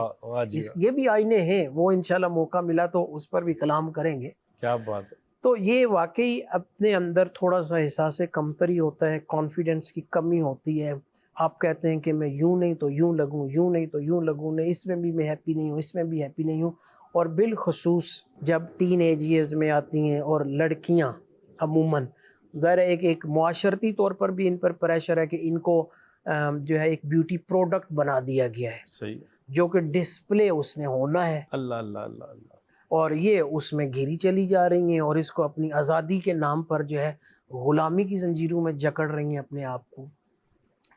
یہ بھی آئینے ہیں، وہ انشاءاللہ موقع ملا تو اس پر بھی کلام کریں گے۔ کیا بات ہے۔ تو یہ واقعی اپنے اندر تھوڑا سا احساس کمتری ہوتا ہے، کانفیڈنس کی کمی ہوتی ہے، آپ کہتے ہیں کہ میں یوں نہیں تو یوں لگوں، یوں نہیں تو یوں لگوں، نہیں اس میں بھی میں ہیپی نہیں ہوں، اس میں بھی ہیپی نہیں ہوں، اور بالخصوص جب ٹین ایج ایئرز میں آتی ہیں اور لڑکیاں عموماً ظاہر ایک معاشرتی طور پر بھی ان پر پریشر ہے کہ ان کو جو ہے ایک بیوٹی پروڈکٹ بنا دیا گیا ہے، جو کہ ڈسپلے اس نے ہونا ہے، اور یہ اس میں گھری چلی جا رہی ہیں اور اس کو اپنی آزادی کے نام پر جو ہے غلامی کی زنجیروں میں جکڑ رہی ہیں اپنے آپ کو۔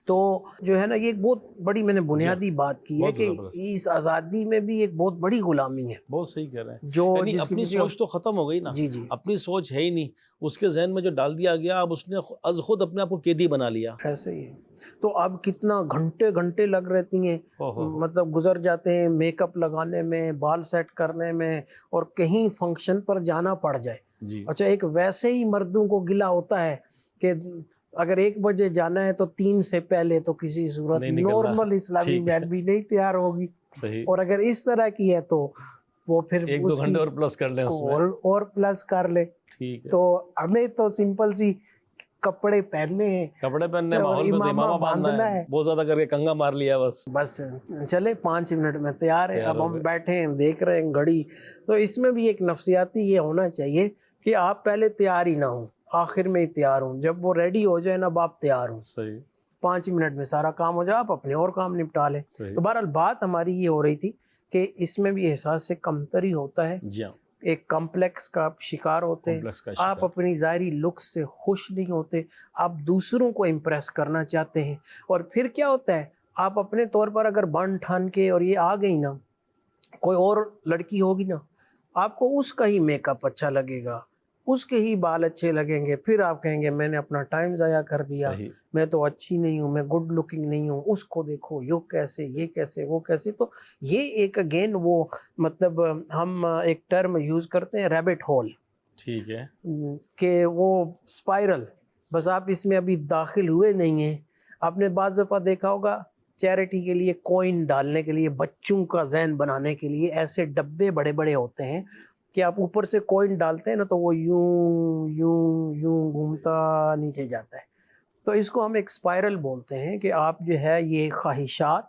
تو جو ہے نا یہ ایک بہت بڑی میں نے بنیادی بات کی ہے کہ اس آزادی میں بھی ایک بہت بڑی غلامی ہے۔ بہت صحیح کہہ رہے ہیں، یعنی اپنی سوچ تو ختم ہو گئی نا، اپنی سوچ ہے ہی نہیں، اس کے ذہن میں جو ڈال دیا گیا اب اس نے از خود اپنے آپ کو قیدی بنا لیا۔ ایسے ہی ہے، تو اب کتنا گھنٹے لگ رہتی ہیں، مطلب گزر جاتے ہیں میک اپ لگانے میں، بال سیٹ کرنے میں، اور کہیں فنکشن پر جانا پڑ جائے۔ اچھا ایک ویسے ہی مردوں کو گلہ ہوتا ہے کہ اگر 1 بجے جانا ہے تو 3 سے پہلے تو کسی صورت نارمل اسلامی مین بھی نہیں تیار ہوگی، اور اگر اس طرح کی ہے تو وہ پھر 1-2 گھنٹے اور پلس کر لیں، اور پلس کر لے۔ تو ہمیں تو سمپل سی کپڑے پہننے ہیں، ماحول میں امامہ باندھنا ہے، بہت زیادہ کر کے کنگا مار لیا، بس چلے 5 منٹ میں تیار ہے، اب ہم بیٹھے ہیں دیکھ رہے ہیں گھڑی۔ تو اس میں بھی ایک نفسیاتی یہ ہونا چاہیے کہ آپ پہلے تیار ہی نہ ہوں، آخر میں ہی تیار ہوں، جب وہ ریڈی ہو جائے نا اب آپ تیار ہوں، 5 منٹ میں سارا کام ہو جائے، آپ اپنے اور کام نپٹا لیں۔ تو بہرحال بات ہماری یہ ہو رہی تھی کہ اس میں بھی احساس سے کمتری ہوتا ہے، ایک کمپلیکس کا شکار ہوتے ہیں، آپ اپنی ظاہری لک سے خوش نہیں ہوتے، آپ دوسروں کو امپریس کرنا چاہتے ہیں، اور پھر کیا ہوتا ہے آپ اپنے طور پر اگر بن ٹھان کے اور یہ آ گئی نا، کوئی اور لڑکی ہوگی نا، آپ کو اس کا ہی میک اپ اچھا لگے گا، اس کے ہی بال اچھے لگیں گے، پھر آپ کہیں گے میں نے اپنا ٹائم ضائع کر دیا، میں تو اچھی نہیں ہوں، میں گڈ لکنگ نہیں ہوں، اس کو دیکھو یہ کیسے، یہ کیسے، وہ کیسے۔ تو یہ ایک اگین وہ مطلب ہم ایک ٹرم یوز کرتے ہیں ریبٹ ہول، ٹھیک ہے، کہ وہ اسپائرل، بس آپ اس میں ابھی داخل ہوئے نہیں ہیں۔ آپ نے بعض دفعہ دیکھا ہوگا چیریٹی کے لیے کوئن ڈالنے کے لیے، بچوں کا ذہن بنانے کے لیے ایسے ڈبے بڑے بڑے ہوتے ہیں کہ آپ اوپر سے کوئن ڈالتے ہیں نا تو وہ یوں یوں یوں گھومتا نیچے جاتا ہے۔ تو اس کو ہم ایک اسپائرل بولتے ہیں کہ آپ جو ہے یہ خواہشات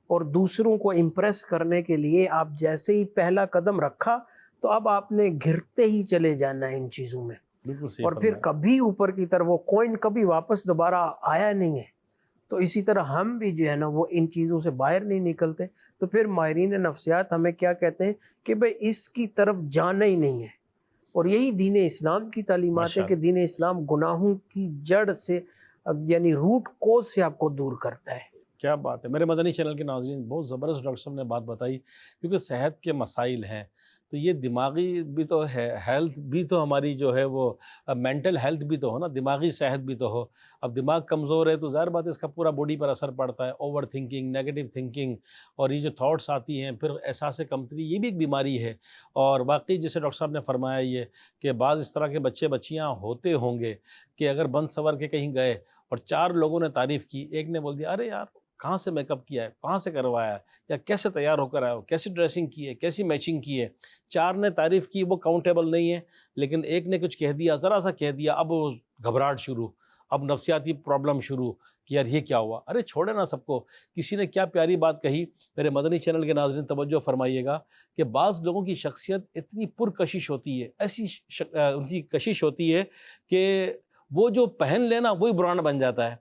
اور دوسروں کو امپریس کرنے کے لیے آپ جیسے ہی پہلا قدم رکھا تو اب آپ نے گھرتے ہی چلے جانا ہے ان چیزوں میں، اور پھر کبھی اوپر کی طرف وہ کوئن کبھی واپس دوبارہ آیا نہیں ہے۔ تو اسی طرح ہم بھی جو ہے نا وہ ان چیزوں سے باہر نہیں نکلتے، تو پھر ماہرین نفسیات ہمیں کیا کہتے ہیں کہ بھئی اس کی طرف جانا ہی نہیں ہے، اور یہی دین اسلام کی تعلیمات ہے کہ دین اسلام گناہوں کی جڑ سے یعنی روٹ کوز سے آپ کو دور کرتا ہے۔ کیا بات ہے، میرے مدنی چینل کے ناظرین، بہت زبردست ڈاکٹر صاحب نے بات بتائی، کیونکہ صحت کے مسائل ہیں تو یہ دماغی بھی تو ہے، ہیلتھ بھی تو ہماری جو ہے وہ مینٹل ہیلتھ بھی تو ہو نا، دماغی صحت بھی تو ہو۔ اب دماغ کمزور ہے تو ظاہر بات ہے اس کا پورا باڈی پر اثر پڑتا ہے، اوور تھنکنگ، نیگیٹو تھنکنگ، اور یہ جو تھاٹس آتی ہیں، پھر احساس کمتری، یہ بھی ایک بیماری ہے۔ اور واقعی جیسے ڈاکٹر صاحب نے فرمایا یہ کہ بعض اس طرح کے بچے بچیاں ہوتے ہوں گے کہ اگر بند سور کے کہیں گئے اور 4 لوگوں نے تعریف کی، ایک نے بول دیا ارے یار کہاں سے میک اپ کیا ہے، کہاں سے کروایا ہے، یا کیسے تیار ہو کر آیا ہو، کیسی ڈریسنگ کی ہے، کیسی میچنگ کی ہے، 4 نے تعریف کی، وہ کاؤنٹیبل نہیں ہے، لیکن ایک نے کچھ کہہ دیا، ذرا سا کہہ دیا، اب وہ گھبراہٹ شروع، اب نفسیاتی پرابلم شروع کہ یار یہ کیا ہوا۔ ارے چھوڑے نا سب کو، کسی نے کیا پیاری بات کہی، میرے مدنی چینل کے ناظرین توجہ فرمائیے گا کہ بعض لوگوں کی شخصیت اتنی پرکشش ہوتی ہے، ایسی ان کی کشش ہوتی ہے کہ وہ جو پہن لینا وہی برانڈ بن جاتا ہے.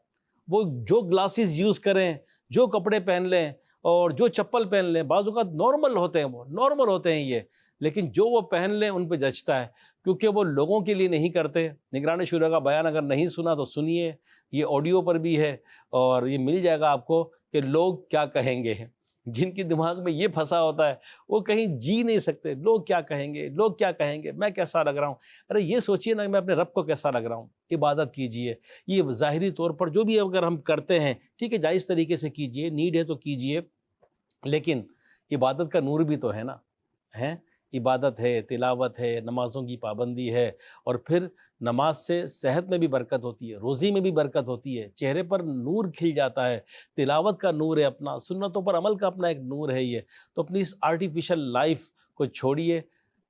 وہ جو گلاسز یوز کریں، جو کپڑے پہن لیں اور جو چپل پہن لیں، بعض اوقات نارمل ہوتے ہیں، وہ نارمل ہوتے ہیں یہ، لیکن جو وہ پہن لیں ان پہ جچتا ہے، کیونکہ وہ لوگوں کے لیے نہیں کرتے. نگران شورا کا بیان اگر نہیں سنا تو سنیے، یہ آڈیو پر بھی ہے اور یہ مل جائے گا آپ کو کہ لوگ کیا کہیں گے. جن کی دماغ میں یہ پھنسا ہوتا ہے وہ کہیں جی نہیں سکتے. لوگ کیا کہیں گے، لوگ کیا کہیں گے، میں کیسا لگ رہا ہوں. ارے یہ سوچئے نا میں اپنے رب کو کیسا لگ رہا ہوں. عبادت کیجئے. یہ ظاہری طور پر جو بھی اگر ہم کرتے ہیں ٹھیک ہے، جائز طریقے سے کیجئے، نیڈ ہے تو کیجئے، لیکن عبادت کا نور بھی تو ہے نا. عبادت ہے، تلاوت ہے، نمازوں کی پابندی ہے، اور پھر نماز سے صحت میں بھی برکت ہوتی ہے، روزی میں بھی برکت ہوتی ہے، چہرے پر نور کھل جاتا ہے. تلاوت کا نور ہے اپنا، سنتوں پر عمل کا اپنا ایک نور ہے یہ. تو اپنی اس آرٹیفیشل لائف کو چھوڑیے،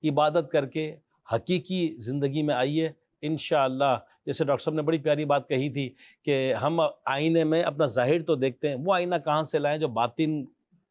عبادت کر کے حقیقی زندگی میں آئیے انشاءاللہ. جیسے ڈاکٹر صاحب نے بڑی پیاری بات کہی تھی کہ ہم آئینے میں اپنا ظاہر تو دیکھتے ہیں، وہ آئینہ کہاں سے لائیں جو باطن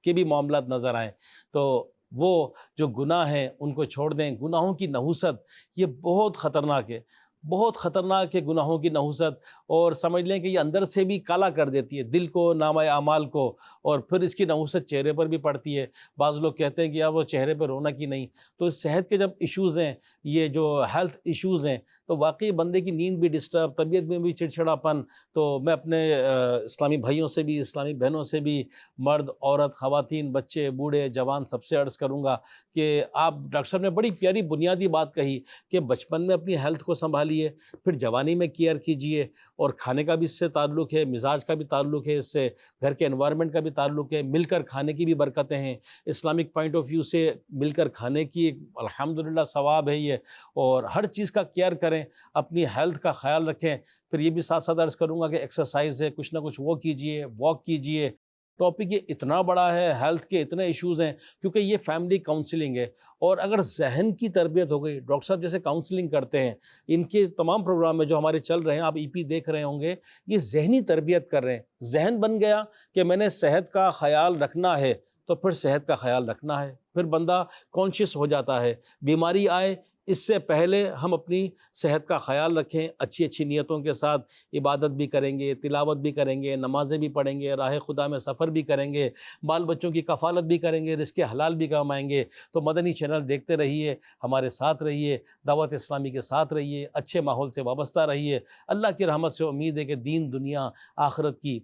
کے بھی معاملات نظر آئیں. تو وہ جو گناہ ہیں ان کو چھوڑ دیں. گناہوں کی نحوست یہ بہت خطرناک ہے، بہت خطرناک ہے گناہوں کی نحوست. اور سمجھ لیں کہ یہ اندر سے بھی کالا کر دیتی ہے دل کو، نامہ اعمال کو، اور پھر اس کی نحوست چہرے پر بھی پڑتی ہے. بعض لوگ کہتے ہیں کہ یار وہ چہرے پہ رونق ہی نہیں. تو صحت کے جب ایشوز ہیں، یہ جو ہیلتھ ایشوز ہیں، تو واقعی بندے کی نیند بھی ڈسٹرب، طبیعت میں بھی چڑچڑاپن. تو میں اپنے اسلامی بھائیوں سے بھی، اسلامی بہنوں سے بھی، مرد، عورت، خواتین، بچے، بوڑھے، جوان، سب سے عرض کروں گا کہ آپ ڈاکٹر صاحب نے بڑی پیاری بنیادی بات کہی کہ بچپن میں اپنی ہیلتھ کو سنبھالیے، پھر جوانی میں کیئر کیجئے. اور کھانے کا بھی اس سے تعلق ہے، مزاج کا بھی تعلق ہے، اس سے گھر کے انوائرمنٹ کا بھی تعلق ہے. مل کر کھانے کی بھی برکتیں ہیں. اسلامک پوائنٹ آف ویو سے مل کر کھانے کی ایک الحمدللہ ثواب ہے یہ. اور ہر چیز کا کیئر کریں، اپنی ہیلتھ کا خیال رکھیں. پھر یہ بھی ساتھ ساتھ عرض کروں گا کہ ایکسرسائز ہے، کچھ نہ کچھ وہ کیجئے، واک کیجئے. ٹاپک یہ اتنا بڑا ہے، ہیلتھ کے اتنے ایشوز ہیں، کیونکہ یہ فیملی کاؤنسلنگ ہے. اور اگر ذہن کی تربیت ہو گئی، ڈاکٹر صاحب جیسے کاؤنسلنگ کرتے ہیں، ان کے تمام پروگرام میں جو ہمارے چل رہے ہیں، آپ ای پی دیکھ رہے ہوں گے، یہ ذہنی تربیت کر رہے ہیں. ذہن بن گیا کہ میں نے صحت کا خیال رکھنا ہے، تو پھر صحت کا خیال رکھنا ہے. پھر بندہ کانشیس ہو جاتا ہے. بیماری آئے اس سے پہلے ہم اپنی صحت کا خیال رکھیں، اچھی اچھی نیتوں کے ساتھ عبادت بھی کریں گے، تلاوت بھی کریں گے، نمازیں بھی پڑھیں گے، راہ خدا میں سفر بھی کریں گے، بال بچوں کی کفالت بھی کریں گے، رزق حلال بھی کمائیں گے. تو مدنی چینل دیکھتے رہیے، ہمارے ساتھ رہیے، دعوت اسلامی کے ساتھ رہیے، اچھے ماحول سے وابستہ رہیے. اللہ کی رحمت سے امید ہے کہ دین، دنیا، آخرت کی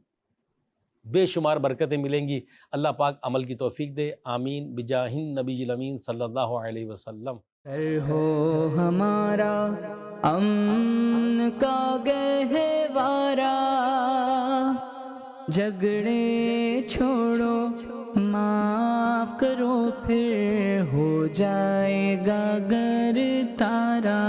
بے شمار برکتیں ملیں گی. اللہ پاک عمل کی توفیق دے. آمین بجاہ النبی الامین صلی اللہ علیہ وسلم. گھر ہو ہمارا امن کا گہوارہ، جھگڑے چھوڑو معاف کرو، پھر ہو جائے گا گر تارا.